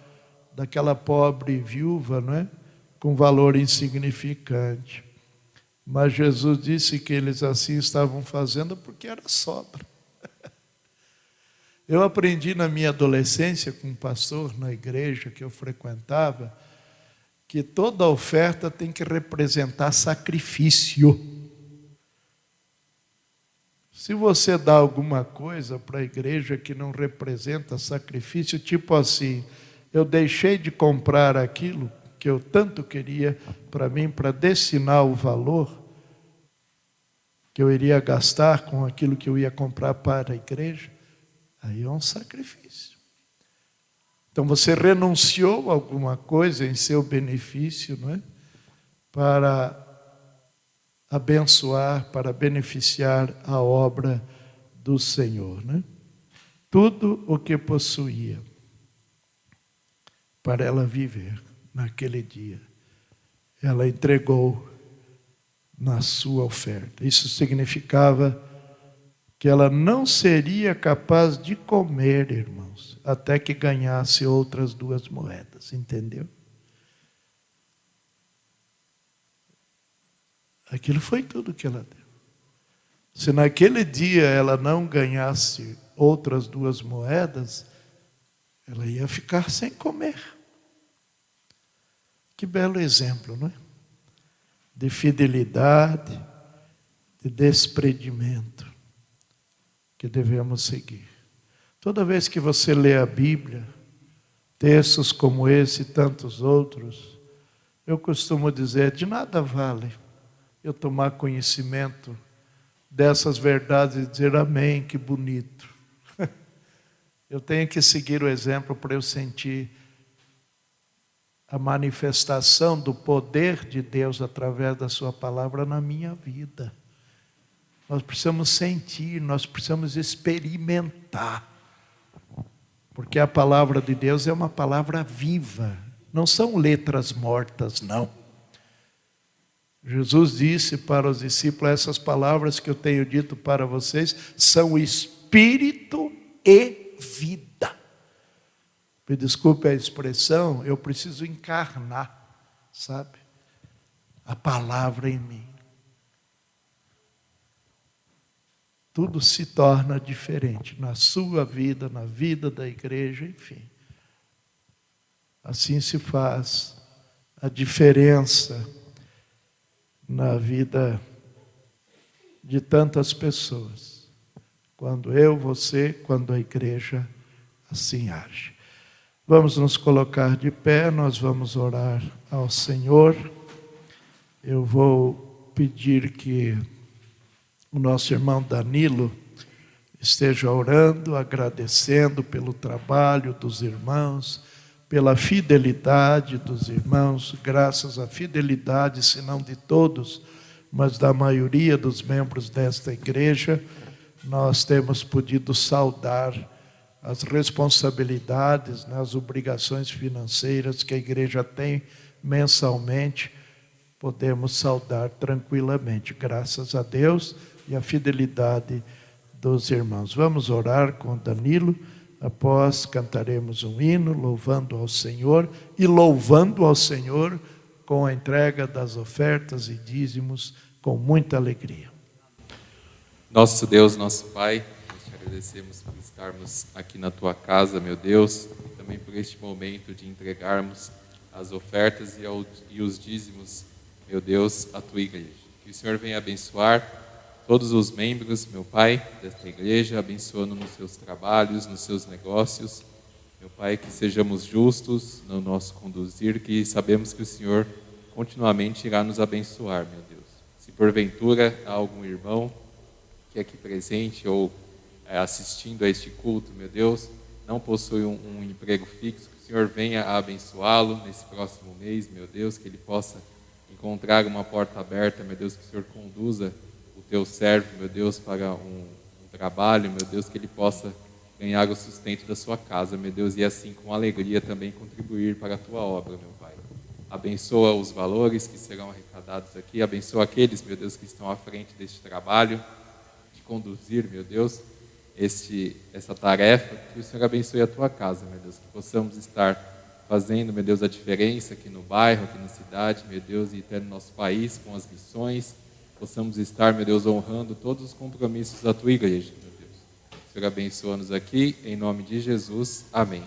daquela pobre viúva, não é? Com valor insignificante. Mas Jesus disse que eles assim estavam fazendo porque era sobra. Eu aprendi na minha adolescência com um pastor na igreja que eu frequentava, que toda oferta tem que representar sacrifício. Se você dá alguma coisa para a igreja que não representa sacrifício, tipo assim: eu deixei de comprar aquilo que eu tanto queria para mim, para destinar o valor que eu iria gastar com aquilo que eu ia comprar para a igreja, aí é um sacrifício. Então você renunciou a alguma coisa em seu benefício, não é? Para abençoar, para beneficiar a obra do Senhor, né? Tudo o que possuía para ela viver naquele dia, ela entregou na sua oferta. Isso significava que ela não seria capaz de comer, irmãos, até que ganhasse outras 2 moedas, entendeu? Aquilo foi tudo que ela deu. Se naquele dia ela não ganhasse outras 2 moedas, ela ia ficar sem comer. Que belo exemplo, não é? De fidelidade, de desprendimento que devemos seguir. Toda vez que você lê a Bíblia, textos como esse e tantos outros, eu costumo dizer: de nada vale eu tomar conhecimento dessas verdades e dizer amém, que bonito. Eu tenho que seguir o exemplo para eu sentir a manifestação do poder de Deus através da sua palavra na minha vida. Nós precisamos sentir, nós precisamos experimentar. Porque a palavra de Deus é uma palavra viva. Não são letras mortas, não. Jesus disse para os discípulos: essas palavras que eu tenho dito para vocês são espírito e vida. Me desculpe a expressão, eu preciso encarnar, sabe? A palavra em mim. tudo se torna diferente na sua vida, na vida da igreja, enfim. Assim se faz a diferença na vida de tantas pessoas. Quando você, quando a igreja assim age. Vamos nos colocar de pé, nós vamos orar ao Senhor. Eu vou pedir que o nosso irmão Danilo esteja orando, agradecendo pelo trabalho dos irmãos, pela fidelidade dos irmãos, graças à fidelidade, se não de todos, mas da maioria dos membros desta igreja, nós temos podido saldar as responsabilidades, as obrigações financeiras que a igreja tem mensalmente, podemos saldar tranquilamente, graças a Deus e à fidelidade dos irmãos. Vamos orar com Danilo, após cantaremos um hino, louvando ao Senhor, e louvando ao Senhor com a entrega das ofertas e dízimos, com muita alegria. Nosso Deus, nosso Pai, nós te agradecemos por estarmos aqui na Tua casa, meu Deus, e também por este momento de entregarmos as ofertas e os dízimos, meu Deus, à Tua igreja. Que o Senhor venha abençoar todos os membros, meu Pai, desta igreja, abençoando nos seus trabalhos, nos seus negócios. Meu Pai, que sejamos justos no nosso conduzir, que sabemos que o Senhor continuamente irá nos abençoar, meu Deus. Se porventura há algum irmão que é aqui presente ou assistindo a este culto, meu Deus, não possui um emprego fixo, que o Senhor venha a abençoá-lo nesse próximo mês, meu Deus, que ele possa encontrar uma porta aberta, meu Deus, que o Senhor conduza o teu servo, meu Deus, para um trabalho, meu Deus, que ele possa ganhar o sustento da sua casa, meu Deus, e assim com alegria também contribuir para a tua obra, meu Pai. Abençoa os valores que serão arrecadados aqui, abençoa aqueles, meu Deus, que estão à frente deste trabalho, de conduzir, meu Deus, essa tarefa, que o Senhor abençoe a tua casa, meu Deus, que possamos estar fazendo, meu Deus, a diferença aqui no bairro, aqui na cidade, meu Deus, e até no nosso país, com as missões, possamos estar, meu Deus, honrando todos os compromissos da tua igreja, meu Deus. O Senhor abençoa-nos aqui, em nome de Jesus. Amém.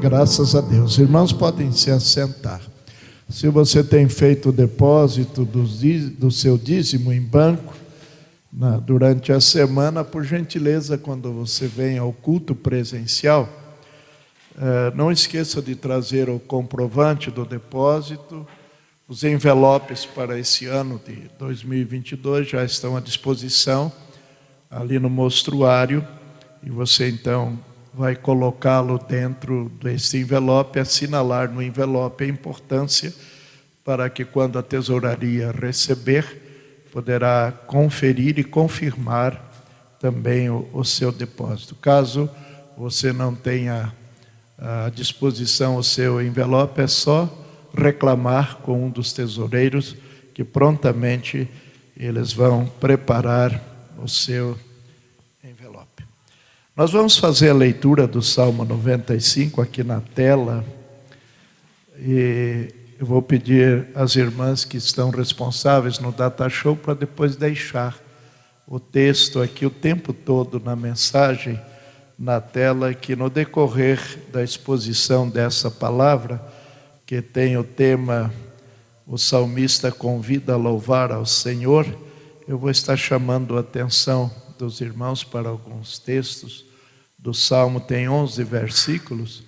Graças a Deus. Irmãos, podem se assentar. Se você tem feito o depósito do seu dízimo em banco, durante a semana, por gentileza, quando você vem ao culto presencial, não esqueça de trazer o comprovante do depósito. Os envelopes para esse ano de 2022 já estão à disposição ali no mostruário, e você então vai colocá-lo dentro desse envelope, assinalar no envelope a importância para que quando a tesouraria receber, poderá conferir e confirmar também o seu depósito. Caso você não tenha à disposição o seu envelope, é só reclamar com um dos tesoureiros que prontamente eles vão preparar o seu envelope. Nós vamos fazer a leitura do Salmo 95 aqui na tela e eu vou pedir às irmãs que estão responsáveis no Data Show para depois deixar o texto aqui o tempo todo na mensagem, na tela, que no decorrer da exposição dessa palavra, que tem o tema O Salmista Convida a Louvar ao Senhor, eu vou estar chamando a atenção dos irmãos para alguns textos do Salmo, tem 11 versículos,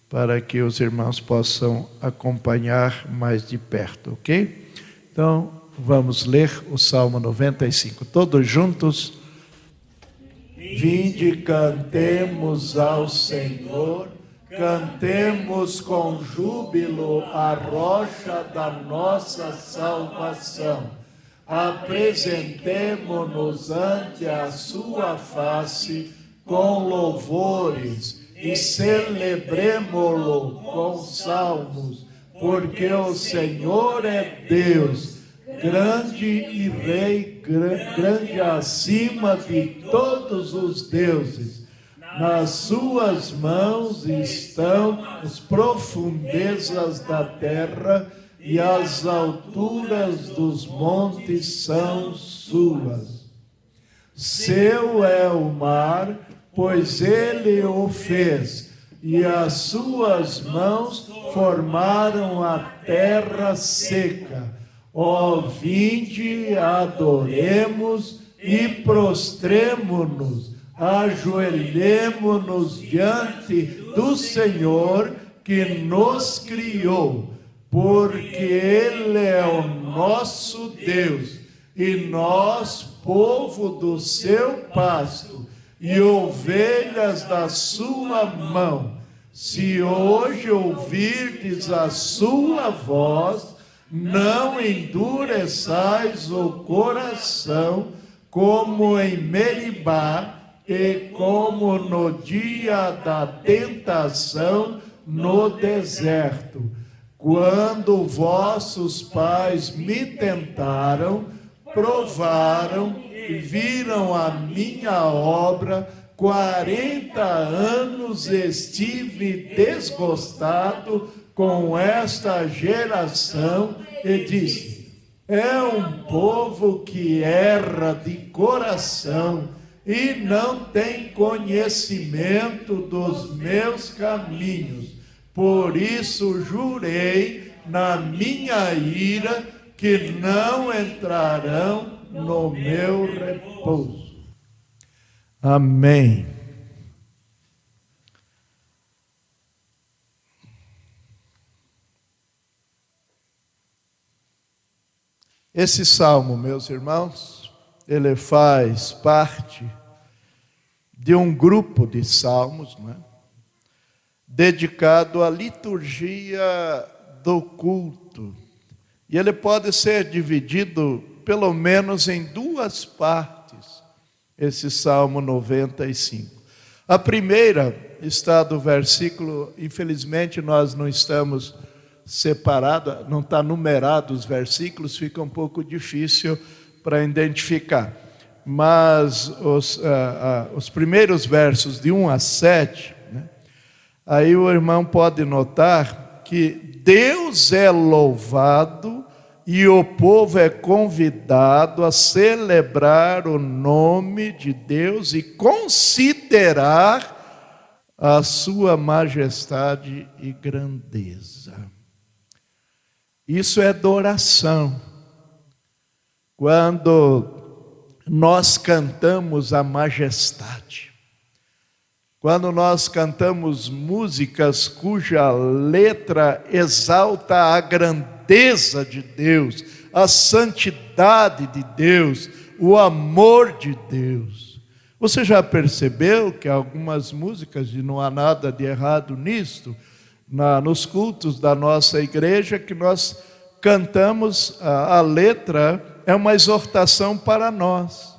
para que os irmãos possam acompanhar mais de perto, ok? Então, vamos ler o Salmo 95, todos juntos. Vinde, cantemos ao Senhor, cantemos com júbilo a rocha da nossa salvação. Apresentemo-nos ante a sua face com louvores e celebremo-lo com salmos, porque o Senhor é Deus, grande e Rei, grande acima de todos os deuses. Nas suas mãos estão as profundezas da terra e as alturas dos montes são suas. Seu é o mar, pois ele o fez, e as suas mãos formaram a terra seca. Ó, vinde, adoremos e prostremo-nos, ajoelhemo-nos diante do Senhor que nos criou, porque Ele é o nosso Deus, e nós, povo do seu pasto, e ovelhas da sua mão. Se hoje ouvirdes a sua voz, não endureçais o coração, como em Meribá, e como no dia da tentação no deserto, quando vossos pais me tentaram, provaram e viram a minha obra. 40 anos estive desgostado com esta geração e disse: é um povo que erra de coração e não tem conhecimento dos meus caminhos. Por isso jurei na minha ira que não entrarão no meu repouso. Amém. Esse salmo, meus irmãos, ele faz parte de um grupo de salmos, né, dedicado à liturgia do culto. E ele pode ser dividido pelo menos em duas partes, esse Salmo 95. A primeira está do versículo, infelizmente nós não estamos separados, não está numerado os versículos, fica um pouco difícil para identificar. Mas os primeiros versos de 1 a 7, né, aí o irmão pode notar que Deus é louvado e o povo é convidado a celebrar o nome de Deus e considerar a sua majestade e grandeza. Isso é adoração. Quando nós cantamos a majestade, quando nós cantamos músicas cuja letra exalta a grandeza de Deus, a santidade de Deus, o amor de Deus. Você já percebeu que algumas músicas, e não há nada de errado nisto, nos cultos da nossa igreja, que nós cantamos, a letra é uma exortação para nós.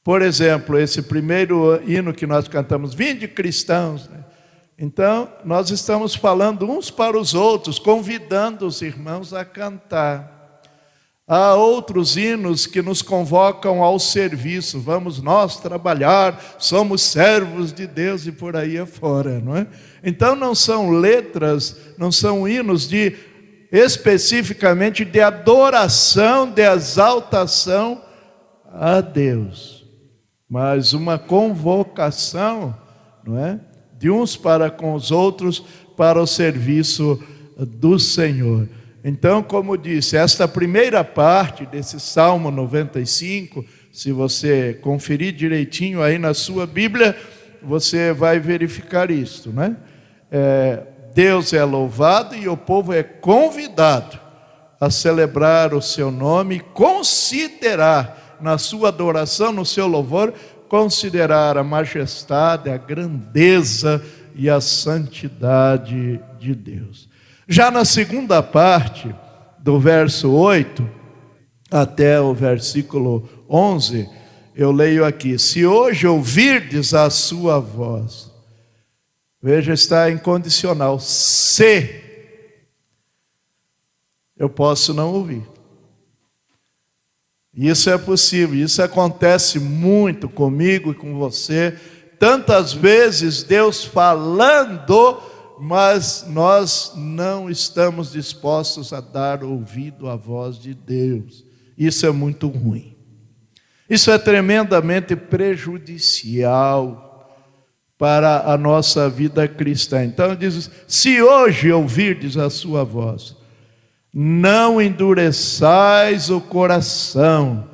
Por exemplo, esse primeiro hino que nós cantamos, Vinde cristãos, né? Então, nós estamos falando uns para os outros, convidando os irmãos a cantar. Há outros hinos que nos convocam ao serviço. Vamos nós trabalhar, somos servos de Deus e por aí afora, não é? Então, não são letras, não são hinos especificamente de adoração, de exaltação a Deus, mas uma convocação, não é? De uns para com os outros, para o serviço do Senhor. Então, como disse, esta primeira parte desse Salmo 95, se você conferir direitinho aí na sua Bíblia, você vai verificar isto, né? Deus é louvado e o povo é convidado a celebrar o seu nome, considerar na sua adoração, no seu louvor, considerar a majestade, a grandeza e a santidade de Deus. Já na segunda parte, do verso 8 até o versículo 11, eu leio aqui: se hoje ouvirdes a sua voz, veja, está incondicional, se eu posso não ouvir. Isso é possível, isso acontece muito comigo e com você. Tantas vezes Deus falando, mas nós não estamos dispostos a dar ouvido à voz de Deus. Isso é muito ruim. Isso é tremendamente prejudicial para a nossa vida cristã. Então diz: se hoje ouvirdes a sua voz, não endureçais o coração.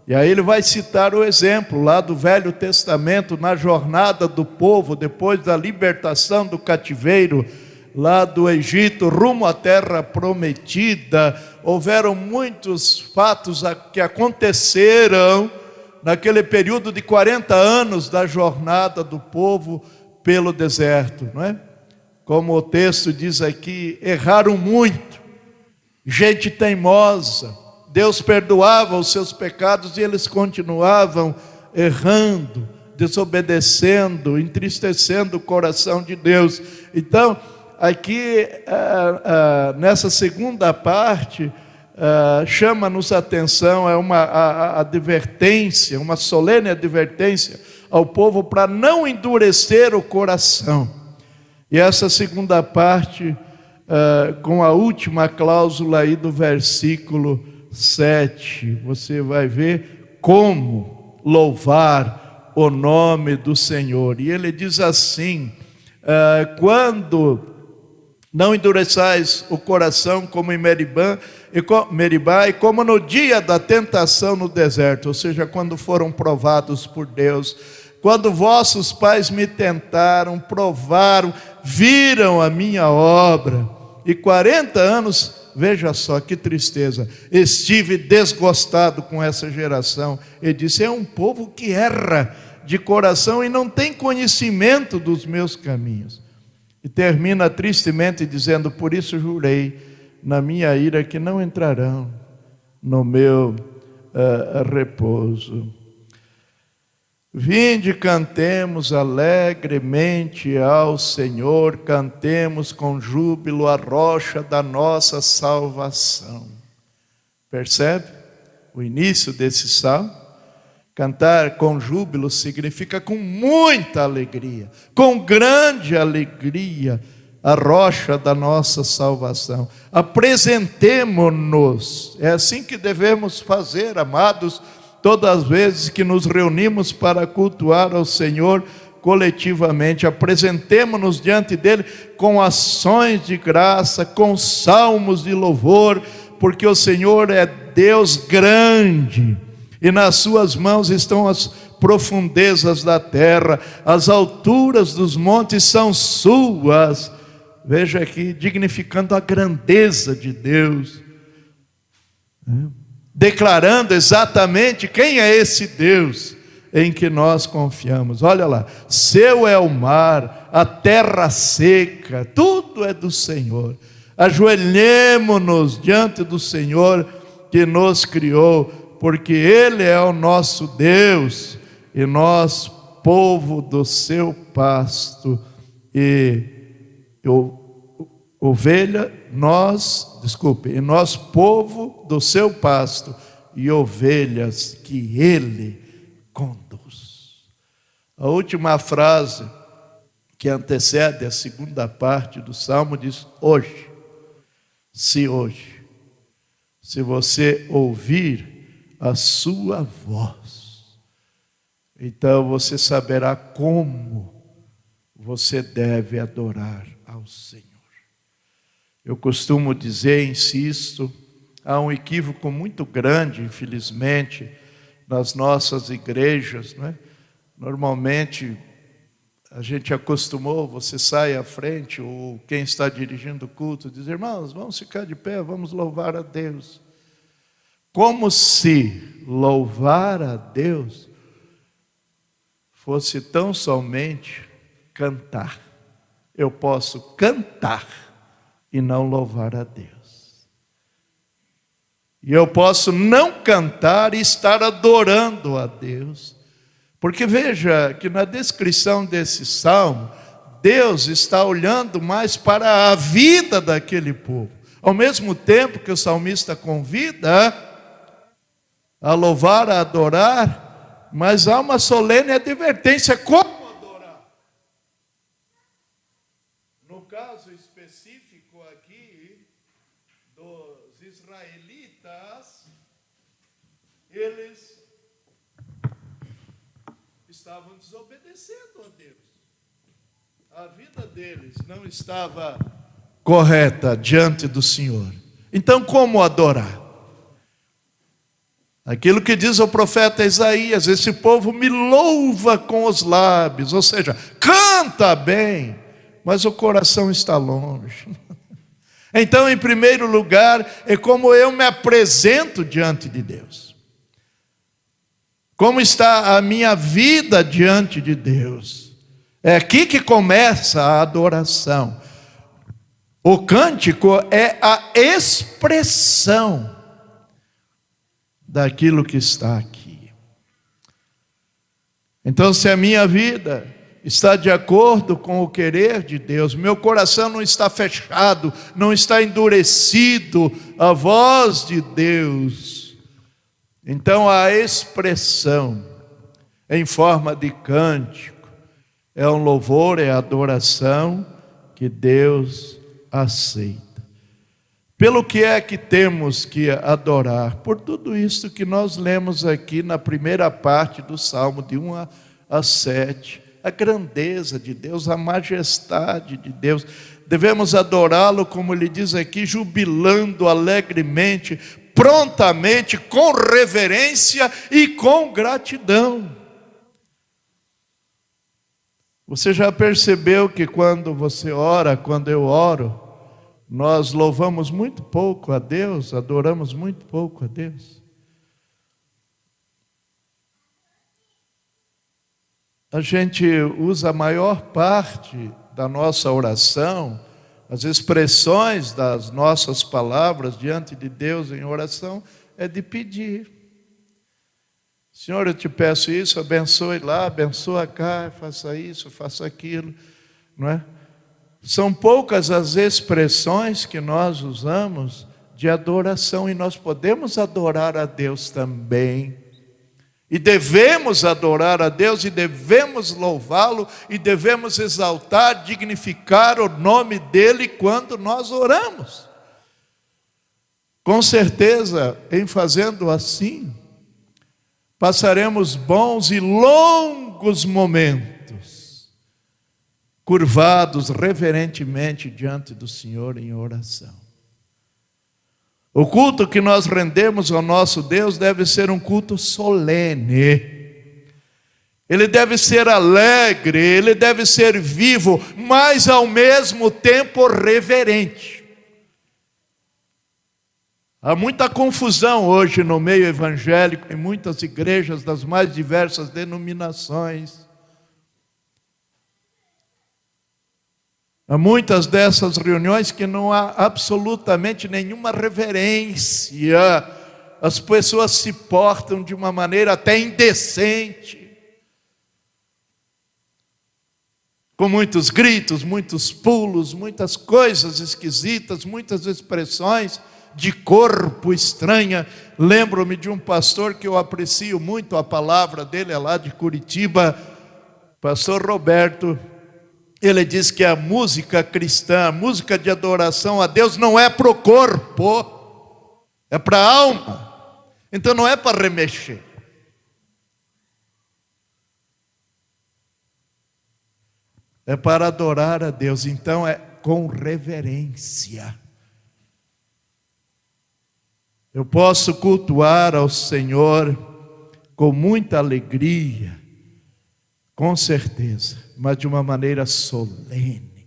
E aí ele vai citar o exemplo lá do Velho Testamento, na jornada do povo, depois da libertação do cativeiro, lá do Egito, rumo à terra prometida. Houveram muitos fatos que aconteceram naquele período de 40 anos da jornada do povo pelo deserto, não é? Como o texto diz aqui, erraram muito. Gente teimosa, Deus perdoava os seus pecados e eles continuavam errando, desobedecendo, entristecendo o coração de Deus. Então, aqui nessa segunda parte, chama-nos a atenção, é uma advertência, uma solene advertência ao povo para não endurecer o coração. E essa segunda parte, com a última cláusula aí do versículo 7, você vai ver como louvar o nome do Senhor. E ele diz assim: quando não endureçais o coração como em Meribá, e como no dia da tentação no deserto, ou seja, quando foram provados por Deus, quando vossos pais me tentaram, provaram, viram a minha obra, e 40 anos, veja só que tristeza, estive desgostado com essa geração. Ele disse: é um povo que erra de coração e não tem conhecimento dos meus caminhos. E termina tristemente dizendo: por isso jurei na minha ira que não entrarão no meu repouso. Vinde, cantemos alegremente ao Senhor, cantemos com júbilo a rocha da nossa salvação. Percebe o início desse salmo? Cantar com júbilo significa com muita alegria, com grande alegria, a rocha da nossa salvação. Apresentemo-nos, é assim que devemos fazer, amados, todas as vezes que nos reunimos para cultuar ao Senhor coletivamente. Apresentemo-nos diante dele com ações de graça, com salmos de louvor, porque o Senhor é Deus grande, e nas suas mãos estão as profundezas da terra, as alturas dos montes são suas. Veja aqui, dignificando a grandeza de Deus, declarando exatamente quem é esse Deus. em que nós confiamos. Olha lá, seu é o mar, a terra seca, tudo é do Senhor. Ajoelhemo-nos diante do Senhor que nos criou, porque Ele é o nosso Deus, e nós, povo do seu pasto, e nós, povo do seu pasto, e ovelhas que Ele conduz. A última frase que antecede a segunda parte do Salmo diz: hoje, se você ouvir a sua voz, então você saberá como você deve adorar ao Senhor. Eu costumo dizer, insisto, há um equívoco muito grande, infelizmente, nas nossas igrejas, não é? Normalmente, a gente acostumou, você sai à frente, ou quem está dirigindo o culto, diz: irmãos, vamos ficar de pé, vamos louvar a Deus. Como se louvar a Deus fosse tão somente cantar. Eu posso cantar e não louvar a Deus. E eu posso não cantar e estar adorando a Deus. Porque veja que na descrição desse salmo, Deus está olhando mais para a vida daquele povo. Ao mesmo tempo que o salmista convida a louvar, a adorar, mas há uma solene advertência: como adorar? No caso específico aqui dos israelitas, eles estavam desobedecendo a Deus. A vida deles não estava correta diante do Senhor. Então, como adorar? Aquilo que diz o profeta Isaías: esse povo me louva com os lábios, ou seja, canta bem, mas o coração está longe. Então, em primeiro lugar, é como eu me apresento diante de Deus. Como está a minha vida diante de Deus? É aqui que começa a adoração. O cântico é a expressão daquilo que está aqui. Então, se a minha vida está de acordo com o querer de Deus, meu coração não está fechado, não está endurecido à voz de Deus, então a expressão em forma de cântico é um louvor, é adoração que Deus aceita. Pelo que é que temos que adorar? Por tudo isso que nós lemos aqui na primeira parte do Salmo, de 1 a 7. A grandeza de Deus, a majestade de Deus. Devemos adorá-lo, como ele diz aqui, jubilando alegremente, prontamente, com reverência e com gratidão. Você já percebeu que quando você ora, quando eu oro, nós louvamos muito pouco a Deus, adoramos muito pouco a Deus? A gente usa a maior parte da nossa oração, as expressões das nossas palavras diante de Deus em oração, é de pedir. Senhor, eu te peço isso, abençoe lá, abençoa cá, faça isso, faça aquilo, não é? São poucas as expressões que nós usamos de adoração, e nós podemos adorar a Deus também. E devemos adorar a Deus, e devemos louvá-lo, e devemos exaltar, dignificar o nome dEle quando nós oramos. Com certeza, em fazendo assim, passaremos bons e longos momentos, curvados reverentemente diante do Senhor em oração. O culto que nós rendemos ao nosso Deus deve ser um culto solene. Ele deve ser alegre, ele deve ser vivo, mas ao mesmo tempo reverente. Há muita confusão hoje no meio evangélico, em muitas igrejas das mais diversas denominações. Há muitas dessas reuniões que não há absolutamente nenhuma reverência. As pessoas se portam de uma maneira até indecente, com muitos gritos, muitos pulos, muitas coisas esquisitas, muitas expressões de corpo estranha. Lembro-me de um pastor que eu aprecio muito a palavra dele, é lá de Curitiba, pastor Roberto. Ele diz que a música cristã, a música de adoração a Deus não é para o corpo, é para a alma. Então não é para remexer. É para adorar a Deus, então é com reverência. Eu posso cultuar ao Senhor com muita alegria, com certeza, mas de uma maneira solene,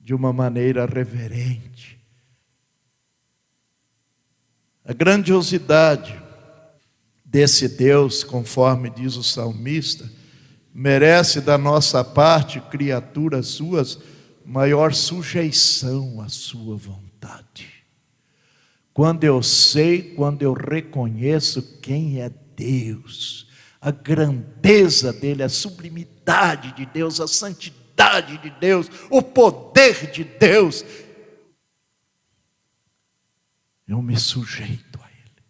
de uma maneira reverente. A grandiosidade desse Deus, conforme diz o salmista, merece da nossa parte, criaturas suas, maior sujeição à sua vontade. Quando eu sei, quando eu reconheço quem é Deus, a grandeza dele, a sublimidade de Deus, a santidade de Deus, o poder de Deus, eu me sujeito a ele.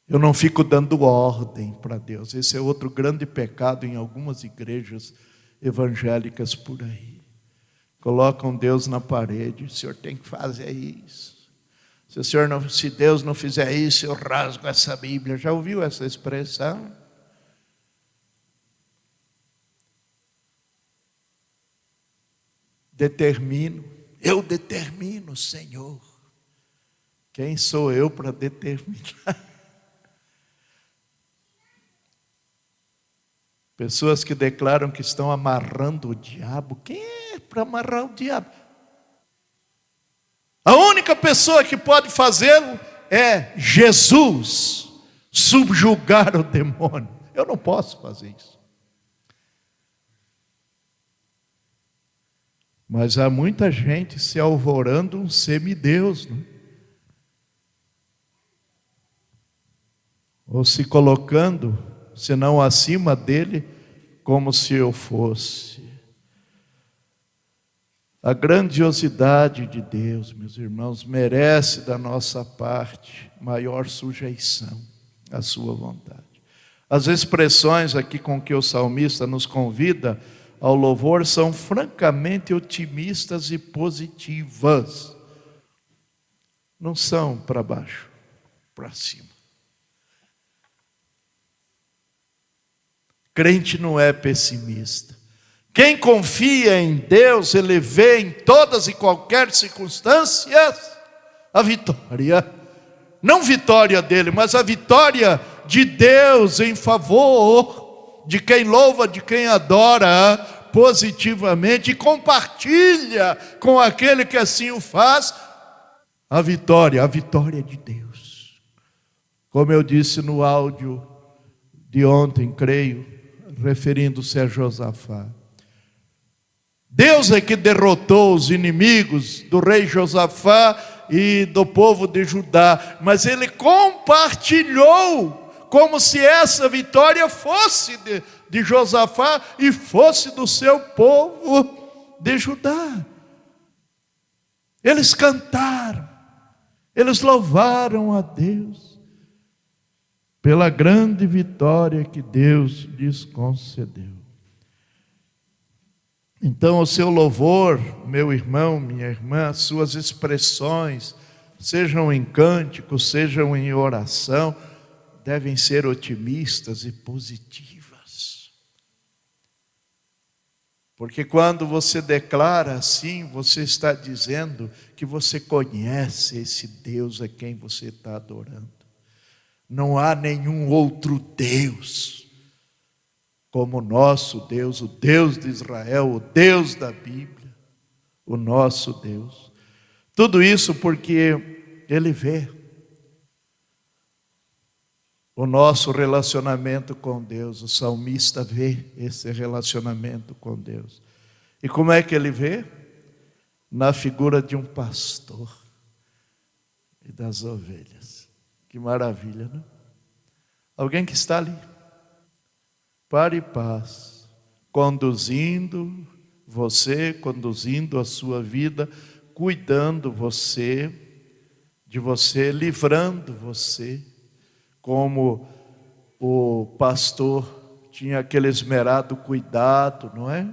Eu não fico dando ordem para Deus. Esse é outro grande pecado em algumas igrejas evangélicas por aí. Colocam Deus na parede. O senhor tem que fazer isso. Se Deus não fizer isso, eu rasgo essa Bíblia. Já ouviu essa expressão? Eu determino, Senhor. Quem sou eu para determinar? Pessoas que declaram que estão amarrando o diabo. Quem é para amarrar o diabo? A única pessoa que pode fazê-lo é Jesus, subjugar o demônio. Eu não posso fazer isso. Mas há muita gente se alvorando um semideus, né? Ou se colocando, se não acima dele, como se eu fosse. A grandiosidade de Deus, meus irmãos, merece da nossa parte maior sujeição à sua vontade. As expressões aqui com que o salmista nos convida ao louvor são francamente otimistas e positivas. Não são para baixo, para cima. Crente não é pessimista. Quem confia em Deus, ele vê em todas e qualquer circunstâncias a vitória. Não vitória dele, mas a vitória de Deus em favor de quem louva, de quem adora positivamente e compartilha com aquele que assim o faz a vitória de Deus. Como eu disse no áudio de ontem, creio, referindo-se a Josafá. Deus é que derrotou os inimigos do rei Josafá e do povo de Judá, mas ele compartilhou, como se essa vitória fosse de Josafá e fosse do seu povo de Judá. Eles cantaram, eles louvaram a Deus pela grande vitória que Deus lhes concedeu. Então, o seu louvor, meu irmão, minha irmã, suas expressões, sejam em cânticos, sejam em oração, devem ser otimistas e positivas. Porque quando você declara assim, você está dizendo que você conhece esse Deus a quem você está adorando. Não há nenhum outro Deus como o nosso Deus, o Deus de Israel, o Deus da Bíblia, o nosso Deus. Tudo isso porque Ele vê o nosso relacionamento com Deus. O salmista vê esse relacionamento com Deus. E como é que ele vê? Na figura de um pastor e das ovelhas. Que maravilha, não? Alguém que está ali, para e paz, conduzindo você, conduzindo a sua vida, cuidando de você, livrando você, como o pastor tinha aquele esmerado cuidado, não é?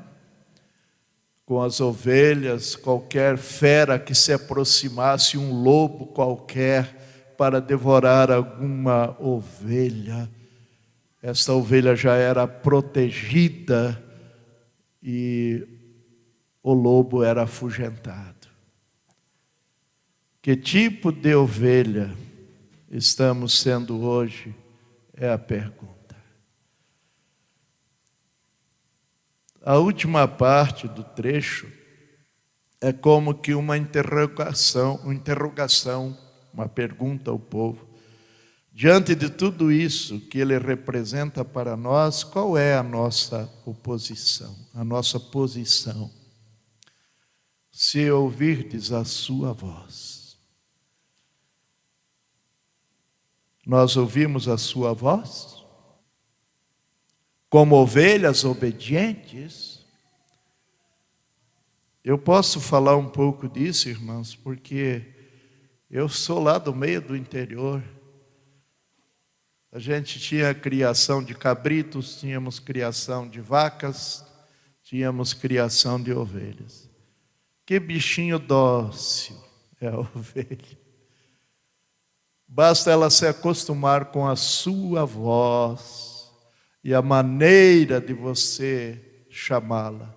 Com as ovelhas, qualquer fera que se aproximasse, um lobo qualquer, para devorar alguma ovelha, esta ovelha já era protegida e o lobo era afugentado. Que tipo de ovelha estamos sendo hoje? É a pergunta. A última parte do trecho é como que uma interrogação, uma pergunta ao povo. Diante de tudo isso que ele representa para nós, qual é a nossa oposição, a nossa posição? Se ouvirdes a sua voz. Nós ouvimos a sua voz? Como ovelhas obedientes? Eu posso falar um pouco disso, irmãos, porque eu sou lá do meio do interior. A gente tinha criação de cabritos, tínhamos criação de vacas, tínhamos criação de ovelhas. Que bichinho dócil é a ovelha. Basta ela se acostumar com a sua voz e a maneira de você chamá-la,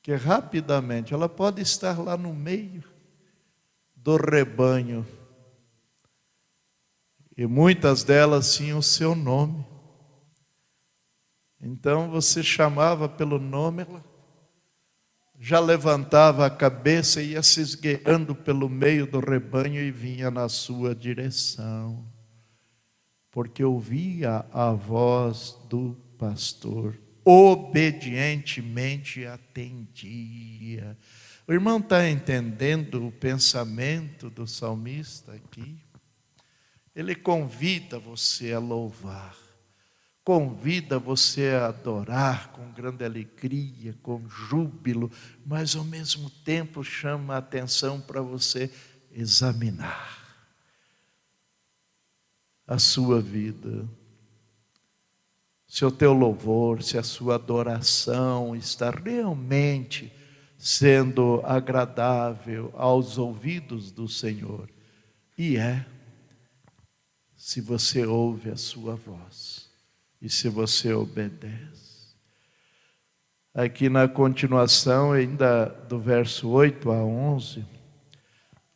que rapidamente ela pode estar lá no meio do rebanho. E muitas delas tinham o seu nome. Então você chamava pelo nome, ela já levantava a cabeça e ia se esgueirando pelo meio do rebanho e vinha na sua direção. Porque ouvia a voz do pastor, obedientemente atendia. O irmão está entendendo o pensamento do salmista aqui? Ele convida você a louvar, convida você a adorar com grande alegria, com júbilo, mas ao mesmo tempo chama a atenção para você examinar a sua vida. Se o teu louvor, se a sua adoração está realmente sendo agradável aos ouvidos do Senhor. E se você ouve a sua voz e se você obedece. Aqui na continuação, ainda do verso 8 a 11,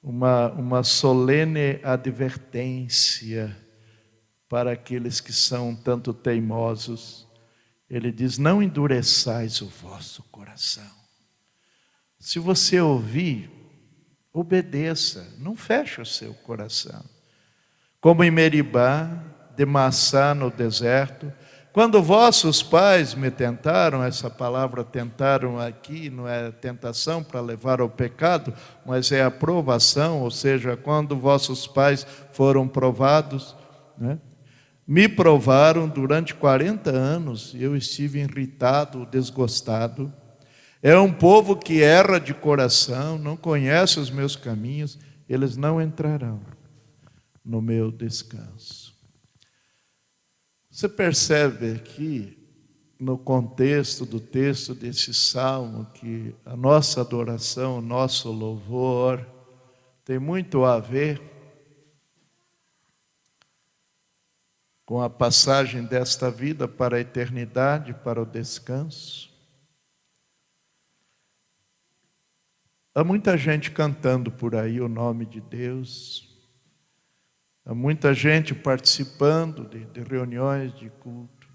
uma solene advertência para aqueles que são tanto teimosos. Ele diz: não endureçais o vosso coração. Se você ouvir, obedeça, não feche o seu coração. Como em Meribá, de Massá no deserto, quando vossos pais me tentaram, essa palavra tentaram aqui não é tentação para levar ao pecado, mas é a provação, ou seja, quando vossos pais foram provados, né? Me provaram durante 40 anos, e eu estive irritado, desgostado. É um povo que erra de coração, não conhece os meus caminhos, eles não entrarão no meu descanso. Você percebe aqui, no contexto do texto desse salmo, que a nossa adoração, o nosso louvor, tem muito a ver com a passagem desta vida para a eternidade, para o descanso. Há muita gente cantando por aí o nome de Deus. Há muita gente participando de reuniões de culto.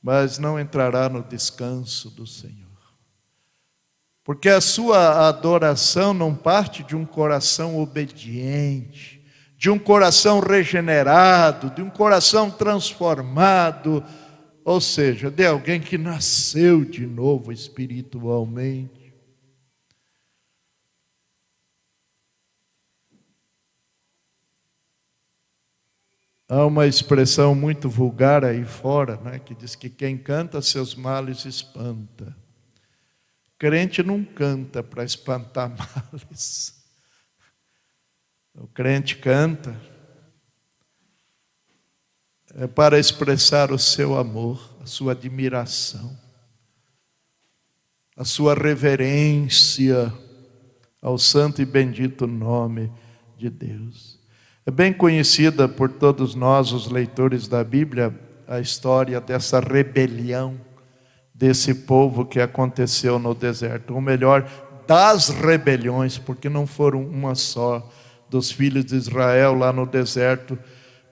Mas não entrará no descanso do Senhor. Porque a sua adoração não parte de um coração obediente, de um coração regenerado, de um coração transformado, ou seja, de alguém que nasceu de novo espiritualmente. Há uma expressão muito vulgar aí fora, né, que diz que quem canta seus males espanta. Crente não canta para espantar males. O crente canta para expressar o seu amor, a sua admiração, a sua reverência ao santo e bendito nome de Deus. É bem conhecida por todos nós, os leitores da Bíblia, a história dessa rebelião desse povo que aconteceu no deserto, ou melhor, das rebeliões, porque não foram uma só, dos filhos de Israel lá no deserto,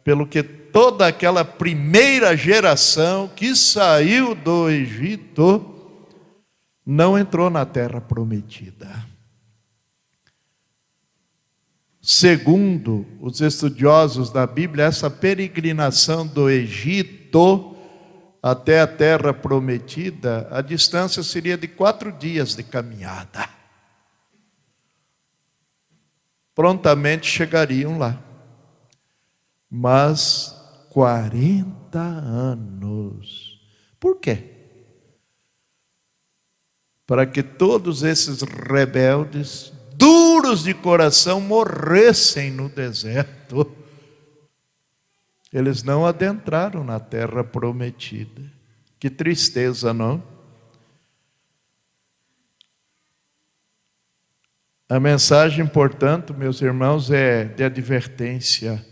pelo que toda aquela primeira geração que saiu do Egito não entrou na terra prometida. Segundo os estudiosos da Bíblia, essa peregrinação do Egito até a terra prometida, a distância seria de 4 dias de caminhada. Prontamente chegariam lá. Mas 40 anos. Por quê? Para que todos esses rebeldes, duros de coração, morressem no deserto. Eles não adentraram na terra prometida. Que tristeza, não? A mensagem, portanto, meus irmãos, é de advertência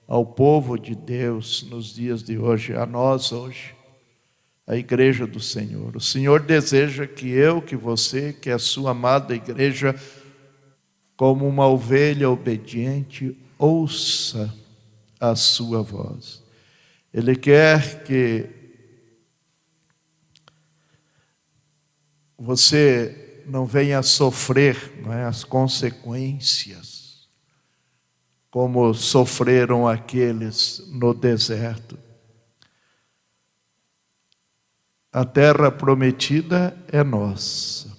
ao povo de Deus nos dias de hoje, a nós hoje, a igreja do Senhor. O Senhor deseja que eu, que você, que a sua amada igreja, como uma ovelha obediente, ouça a sua voz. Ele quer que você não venha sofrer, não é, as consequências, como sofreram aqueles no deserto. A terra prometida é nossa.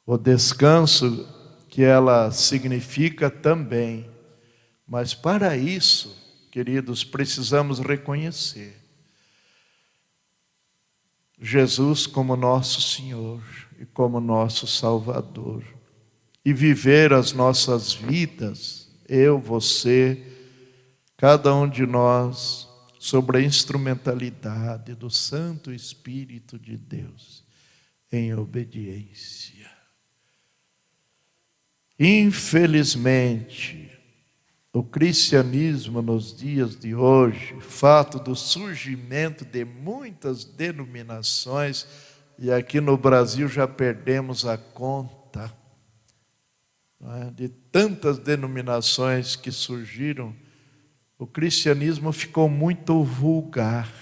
O descanso que ela significa também. Mas para isso, queridos, precisamos reconhecer Jesus como nosso Senhor e como nosso Salvador. E viver as nossas vidas, eu, você, cada um de nós, sobre a instrumentalidade do Santo Espírito de Deus, em obediência. Infelizmente, o cristianismo nos dias de hoje, fato do surgimento de muitas denominações, e aqui no Brasil já perdemos a conta, não é, de tantas denominações que surgiram, o cristianismo ficou muito vulgar.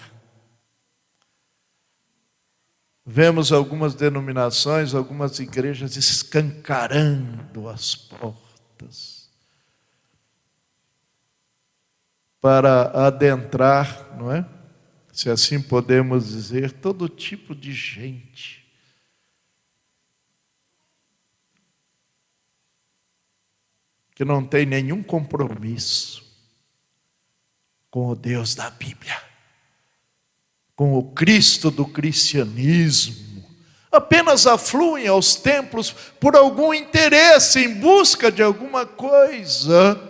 Vemos algumas denominações, algumas igrejas escancarando as portas para adentrar, não é? Se assim podemos dizer, todo tipo de gente. Que não tem nenhum compromisso com o Deus da Bíblia, com o Cristo do cristianismo. Apenas afluem aos templos por algum interesse, em busca de alguma coisa.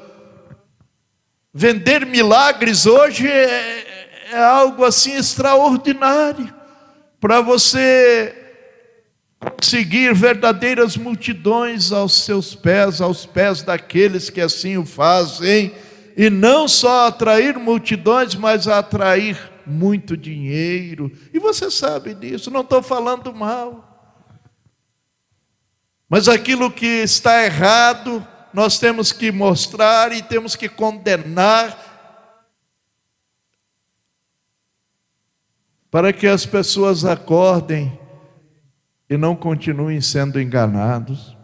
Vender milagres hoje é algo assim extraordinário, para você conseguir verdadeiras multidões aos seus pés, aos pés daqueles que assim o fazem, e não só atrair multidões, mas atrair muito dinheiro. E você sabe disso, não estou falando mal. Mas aquilo que está errado, nós temos que mostrar e temos que condenar, para que as pessoas acordem e não continuem sendo enganados.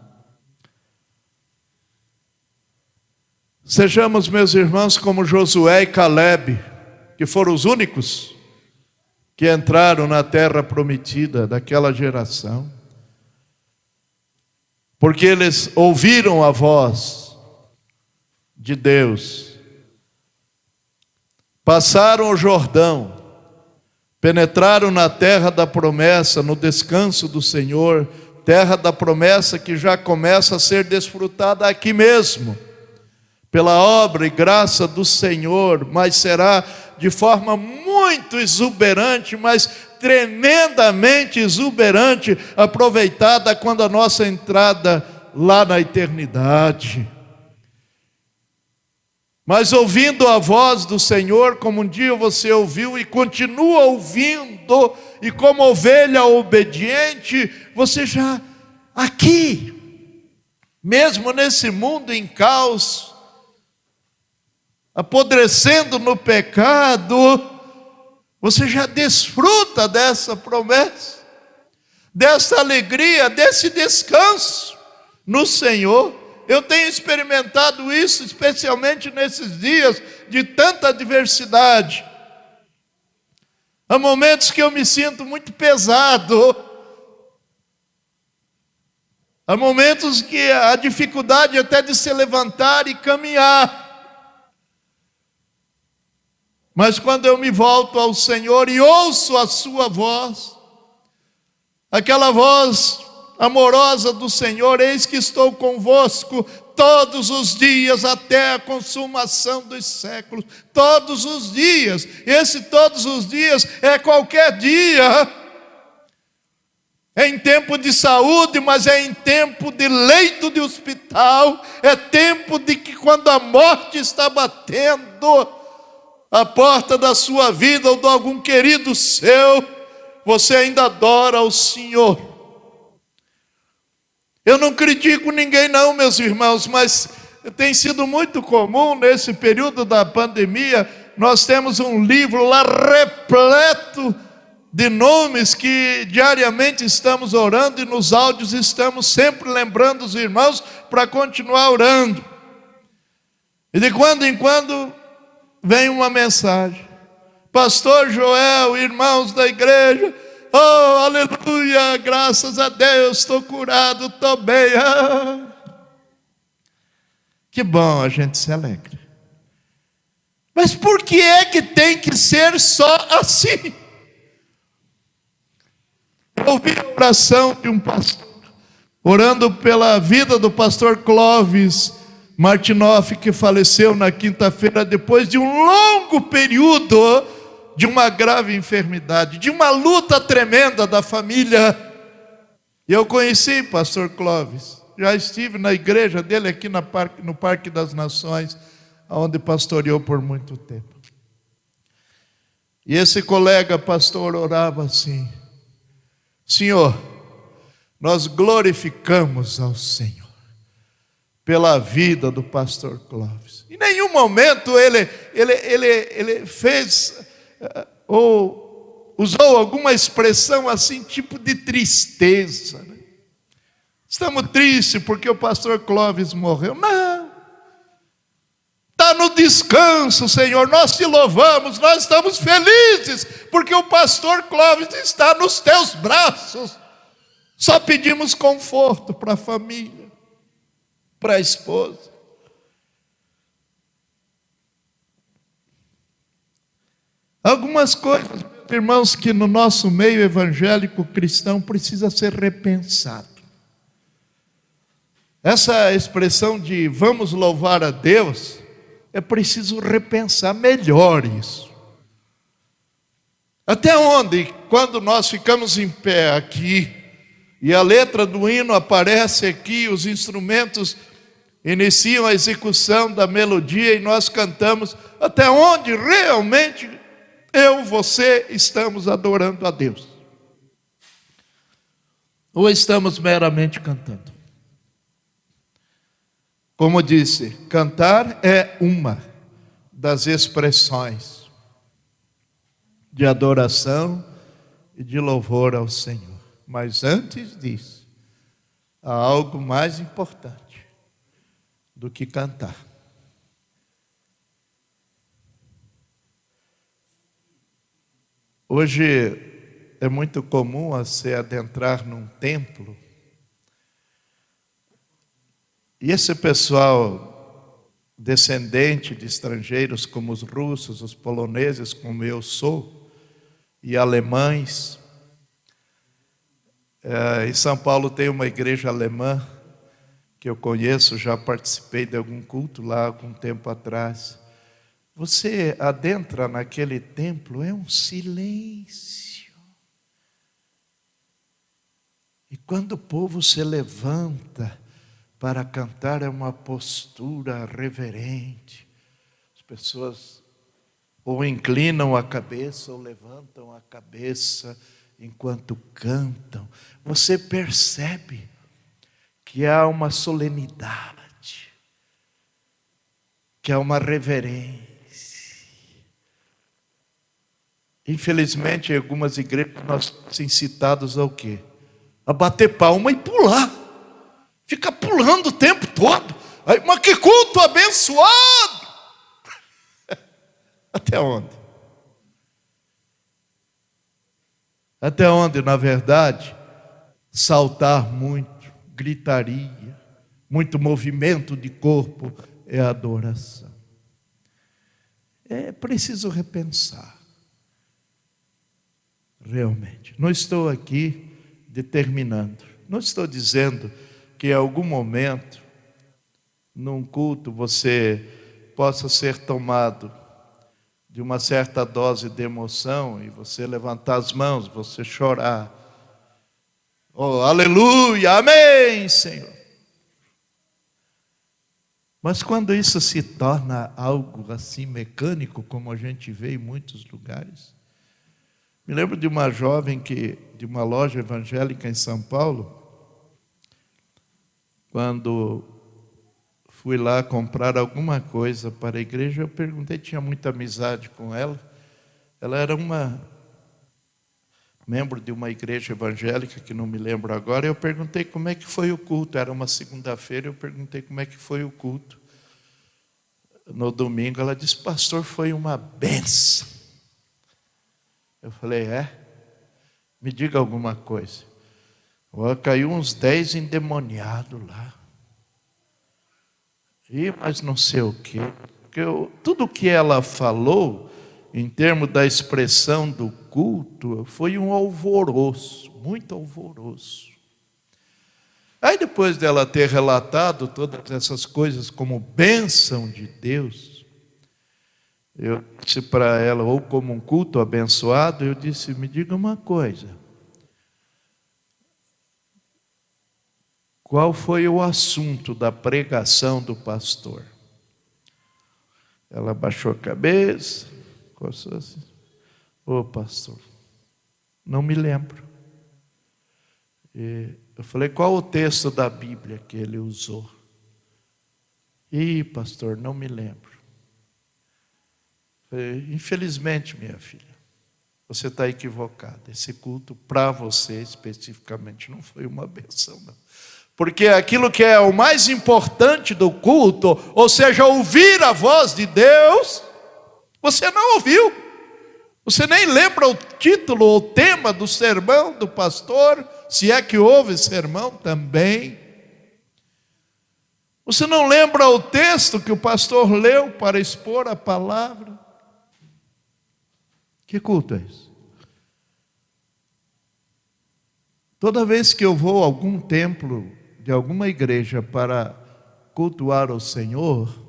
Sejamos, meus irmãos, como Josué e Calebe, que foram os únicos que entraram na terra prometida daquela geração, porque eles ouviram a voz de Deus, passaram o Jordão, penetraram na terra da promessa, no descanso do Senhor, terra da promessa que já começa a ser desfrutada aqui mesmo, pela obra e graça do Senhor, mas será de forma muito exuberante, mas tremendamente exuberante, aproveitada quando a nossa entrada lá na eternidade. Mas ouvindo a voz do Senhor, como um dia você ouviu e continua ouvindo, e como ovelha obediente, você já aqui, mesmo nesse mundo em caos, apodrecendo no pecado, você já desfruta dessa promessa, dessa alegria, desse descanso no Senhor. Eu tenho experimentado isso, especialmente nesses dias de tanta adversidade. Há momentos que eu me sinto muito pesado. Há momentos que a dificuldade até de se levantar e caminhar. Mas quando eu me volto ao Senhor e ouço a sua voz, aquela voz amorosa do Senhor, eis que estou convosco todos os dias até a consumação dos séculos. Todos os dias, esse todos os dias é qualquer dia. É em tempo de saúde, mas é em tempo de leito de hospital, é tempo de que quando a morte está batendo a porta da sua vida ou de algum querido seu, você ainda adora ao Senhor. Eu não critico ninguém não, meus irmãos, mas tem sido muito comum nesse período da pandemia. Nós temos um livro lá repleto de nomes que diariamente estamos orando, e nos áudios estamos sempre lembrando os irmãos para continuar orando. E de quando em quando vem uma mensagem: Pastor Joel, irmãos da igreja, oh, aleluia, graças a Deus, estou curado, estou bem. Que bom, a gente se alegra. Mas por que é que tem que ser só assim? Eu ouvi a oração de um pastor, orando pela vida do pastor Clóvis Martinoff, que faleceu na quinta-feira, depois de um longo período de uma grave enfermidade, de uma luta tremenda da família. Eu conheci pastor Clóvis, já estive na igreja dele aqui no Parque das Nações, onde pastoreou por muito tempo. E esse colega pastor orava assim: Senhor, nós glorificamos ao Senhor pela vida do pastor Clóvis. Em nenhum momento ele fez ou usou alguma expressão assim, tipo de tristeza, né? Estamos tristes porque o pastor Clóvis morreu. Não. Está no descanso, Senhor, nós te louvamos, nós estamos felizes, porque o pastor Clóvis está nos teus braços. Só pedimos conforto para a família, para a esposa. Algumas coisas, irmãos, que no nosso meio evangélico cristão precisa ser repensado. Essa expressão de vamos louvar a Deus, é preciso repensar melhor isso. Até onde, quando nós ficamos em pé aqui, e a letra do hino aparece aqui, os instrumentos iniciam a execução da melodia e nós cantamos, até onde realmente eu, você, estamos adorando a Deus? Ou estamos meramente cantando? Como disse, cantar é uma das expressões de adoração e de louvor ao Senhor. Mas antes disso, há algo mais importante do que cantar. Hoje é muito comum você adentrar num templo e esse pessoal descendente de estrangeiros como os russos, os poloneses, como eu sou, e alemães. Em São Paulo tem uma igreja alemã que eu conheço, já participei de algum culto lá algum tempo atrás. Você adentra naquele templo, é um silêncio. E quando o povo se levanta para cantar, é uma postura reverente. As pessoas ou inclinam a cabeça ou levantam a cabeça enquanto cantam. Você percebe que há uma solenidade, que há uma reverência. Infelizmente, em algumas igrejas nós somos incitados ao quê? A bater palma e pular. Fica pulando o tempo todo. Aí, mas que culto abençoado! Até onde? Até onde, na verdade, saltar muito, gritaria, muito movimento de corpo é adoração. É preciso repensar. Realmente. Não estou aqui determinando. Não estou dizendo que em algum momento, num culto, você possa ser tomado de uma certa dose de emoção e você levantar as mãos, você chorar. Oh, aleluia, amém, Senhor. Mas quando isso se torna algo assim mecânico, como a gente vê em muitos lugares. Me lembro de uma jovem de uma loja evangélica em São Paulo, quando fui lá comprar alguma coisa para a igreja, eu perguntei, tinha muita amizade com ela. Ela era uma membro de uma igreja evangélica, que não me lembro agora, eu perguntei como é que foi o culto. Era uma segunda-feira, eu perguntei como é que foi o culto. No domingo, ela disse, pastor, foi uma benção. Eu falei, me diga alguma coisa. Caiu uns 10 endemoniados lá. Mas não sei o quê. Porque tudo que ela falou, em termos da expressão do culto, foi um alvoroço, muito alvoroço. Aí depois dela ter relatado todas essas coisas como bênção de Deus, eu disse para ela, ou como um culto abençoado, eu disse, me diga uma coisa. Qual foi o assunto da pregação do pastor? Ela baixou a cabeça, coçou assim. Ô pastor, não me lembro. E eu falei, qual o texto da Bíblia que ele usou? Pastor, não me lembro. Eu falei, infelizmente, minha filha, você está equivocada. Esse culto, para você especificamente, não foi uma benção, não. Porque aquilo que é o mais importante do culto, ou seja, ouvir a voz de Deus, você não ouviu. Você nem lembra o título ou o tema do sermão do pastor, se é que houve sermão também. Você não lembra o texto que o pastor leu para expor a palavra. Que culto é esse? Toda vez que eu vou a algum templo de alguma igreja para cultuar o Senhor,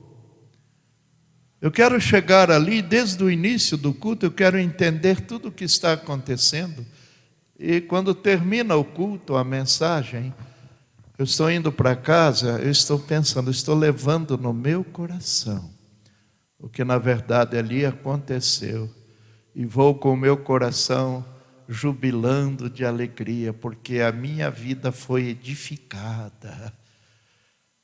eu quero chegar ali, desde o início do culto, eu quero entender tudo o que está acontecendo. E quando termina o culto, a mensagem, eu estou indo para casa, eu estou pensando, estou levando no meu coração o que na verdade ali aconteceu. E vou com o meu coração jubilando de alegria, porque a minha vida foi edificada.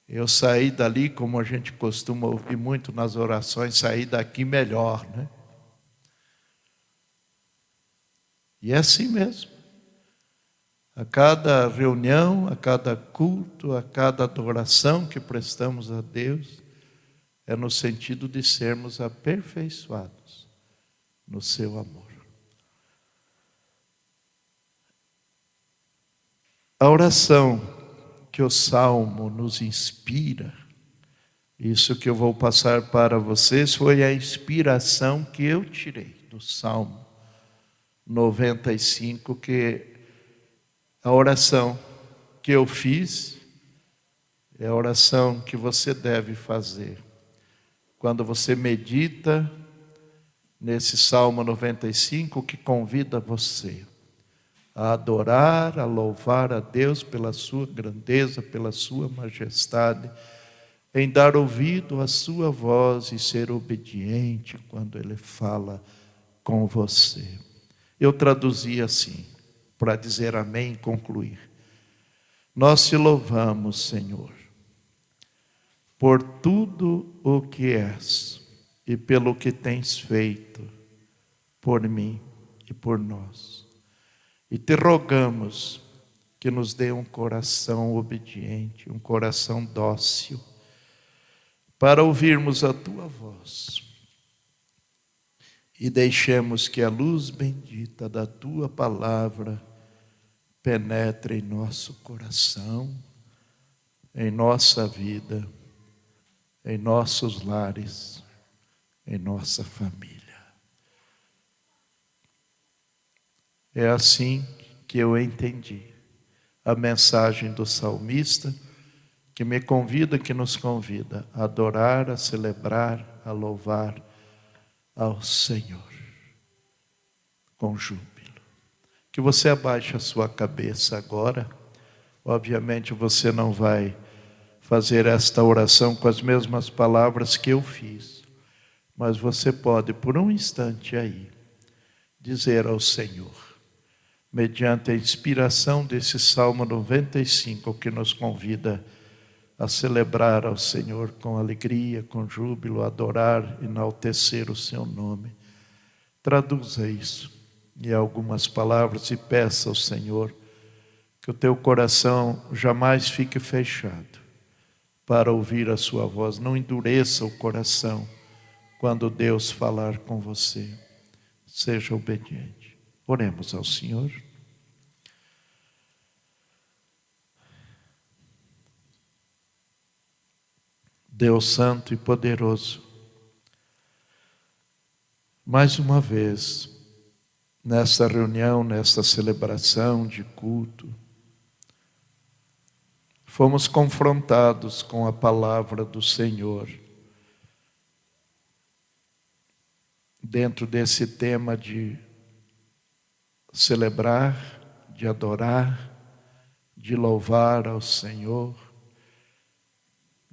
Eu saí dali, como a gente costuma ouvir muito nas orações, saí daqui melhor, né? E é assim mesmo. A cada reunião, a cada culto, a cada adoração que prestamos a Deus, é no sentido de sermos aperfeiçoados no seu amor. A oração que o Salmo nos inspira, isso que eu vou passar para vocês, foi a inspiração que eu tirei do Salmo 95, que a oração que eu fiz é a oração que você deve fazer. Quando você medita nesse Salmo 95, que convida você a adorar, a louvar a Deus pela sua grandeza, pela sua majestade, em dar ouvido à sua voz e ser obediente quando Ele fala com você. Eu traduzi assim, para dizer amém e concluir. Nós te louvamos, Senhor, por tudo o que és e pelo que tens feito por mim e por nós. E te rogamos que nos dê um coração obediente, um coração dócil, para ouvirmos a tua voz. E deixemos que a luz bendita da tua palavra penetre em nosso coração, em nossa vida, em nossos lares, em nossa família. É assim que eu entendi a mensagem do salmista, que me convida, que nos convida a adorar, a celebrar, a louvar ao Senhor com júbilo. Que você abaixe a sua cabeça agora. Obviamente você não vai fazer esta oração com as mesmas palavras que eu fiz, mas você pode por um instante aí dizer ao Senhor, mediante a inspiração desse Salmo 95, que nos convida a celebrar ao Senhor com alegria, com júbilo, adorar, enaltecer o seu nome. Traduza isso em algumas palavras e peça ao Senhor que o teu coração jamais fique fechado para ouvir a sua voz. Não endureça o coração quando Deus falar com você. Seja obediente. Oremos ao Senhor. Deus Santo e Poderoso, mais uma vez, nesta reunião, nesta celebração de culto, fomos confrontados com a palavra do Senhor, dentro desse tema de celebrar, de adorar, de louvar ao Senhor,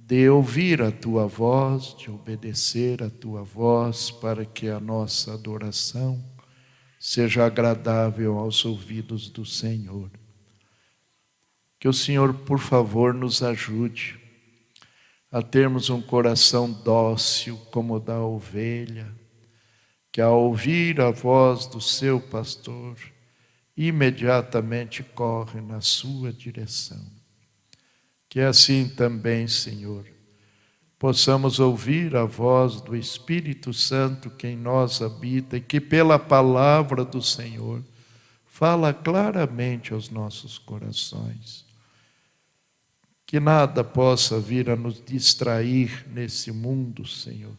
de ouvir a tua voz, de obedecer a tua voz, para que a nossa adoração seja agradável aos ouvidos do Senhor. Que o Senhor, por favor, nos ajude a termos um coração dócil como o da ovelha, que ao ouvir a voz do seu pastor, imediatamente corre na sua direção. Que assim também, Senhor, possamos ouvir a voz do Espírito Santo que em nós habita e que pela palavra do Senhor fala claramente aos nossos corações. Que nada possa vir a nos distrair nesse mundo, Senhor,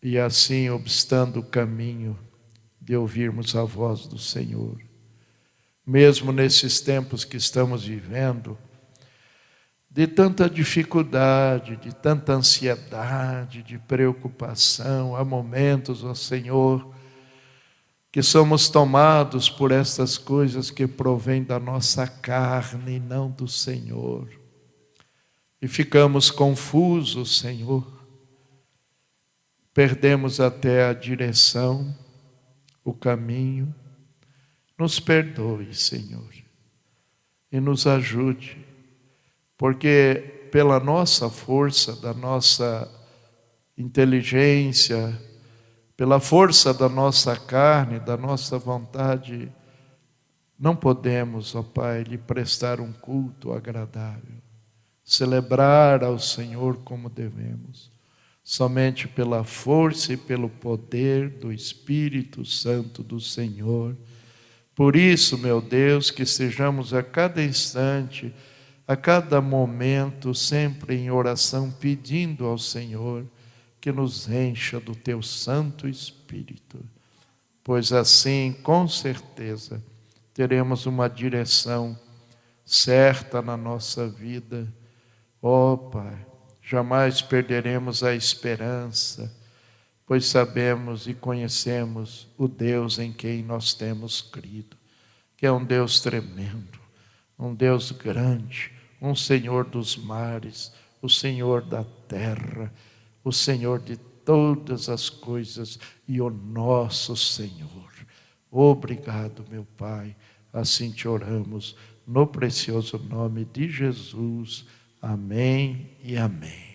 e assim obstando o caminho de ouvirmos a voz do Senhor. Mesmo nesses tempos que estamos vivendo, de tanta dificuldade, de tanta ansiedade, de preocupação, há momentos, ó Senhor, que somos tomados por estas coisas que provêm da nossa carne e não do Senhor. E ficamos confusos, Senhor. Perdemos até a direção, o caminho. Nos perdoe, Senhor, e nos ajude. Porque pela nossa força, da nossa inteligência, pela força da nossa carne, da nossa vontade, não podemos, ó Pai, lhe prestar um culto agradável, celebrar ao Senhor como devemos, somente pela força e pelo poder do Espírito Santo do Senhor. Por isso, meu Deus, que estejamos a cada instante, a cada momento, sempre em oração, pedindo ao Senhor que nos encha do Teu Santo Espírito, pois assim, com certeza, teremos uma direção certa na nossa vida. Ó Pai, jamais perderemos a esperança, pois sabemos e conhecemos o Deus em quem nós temos crido, que é um Deus tremendo, um Deus grande, um Senhor dos mares, o Senhor da terra, o Senhor de todas as coisas e o nosso Senhor. Obrigado, meu Pai, assim te oramos, no precioso nome de Jesus. Amém e amém.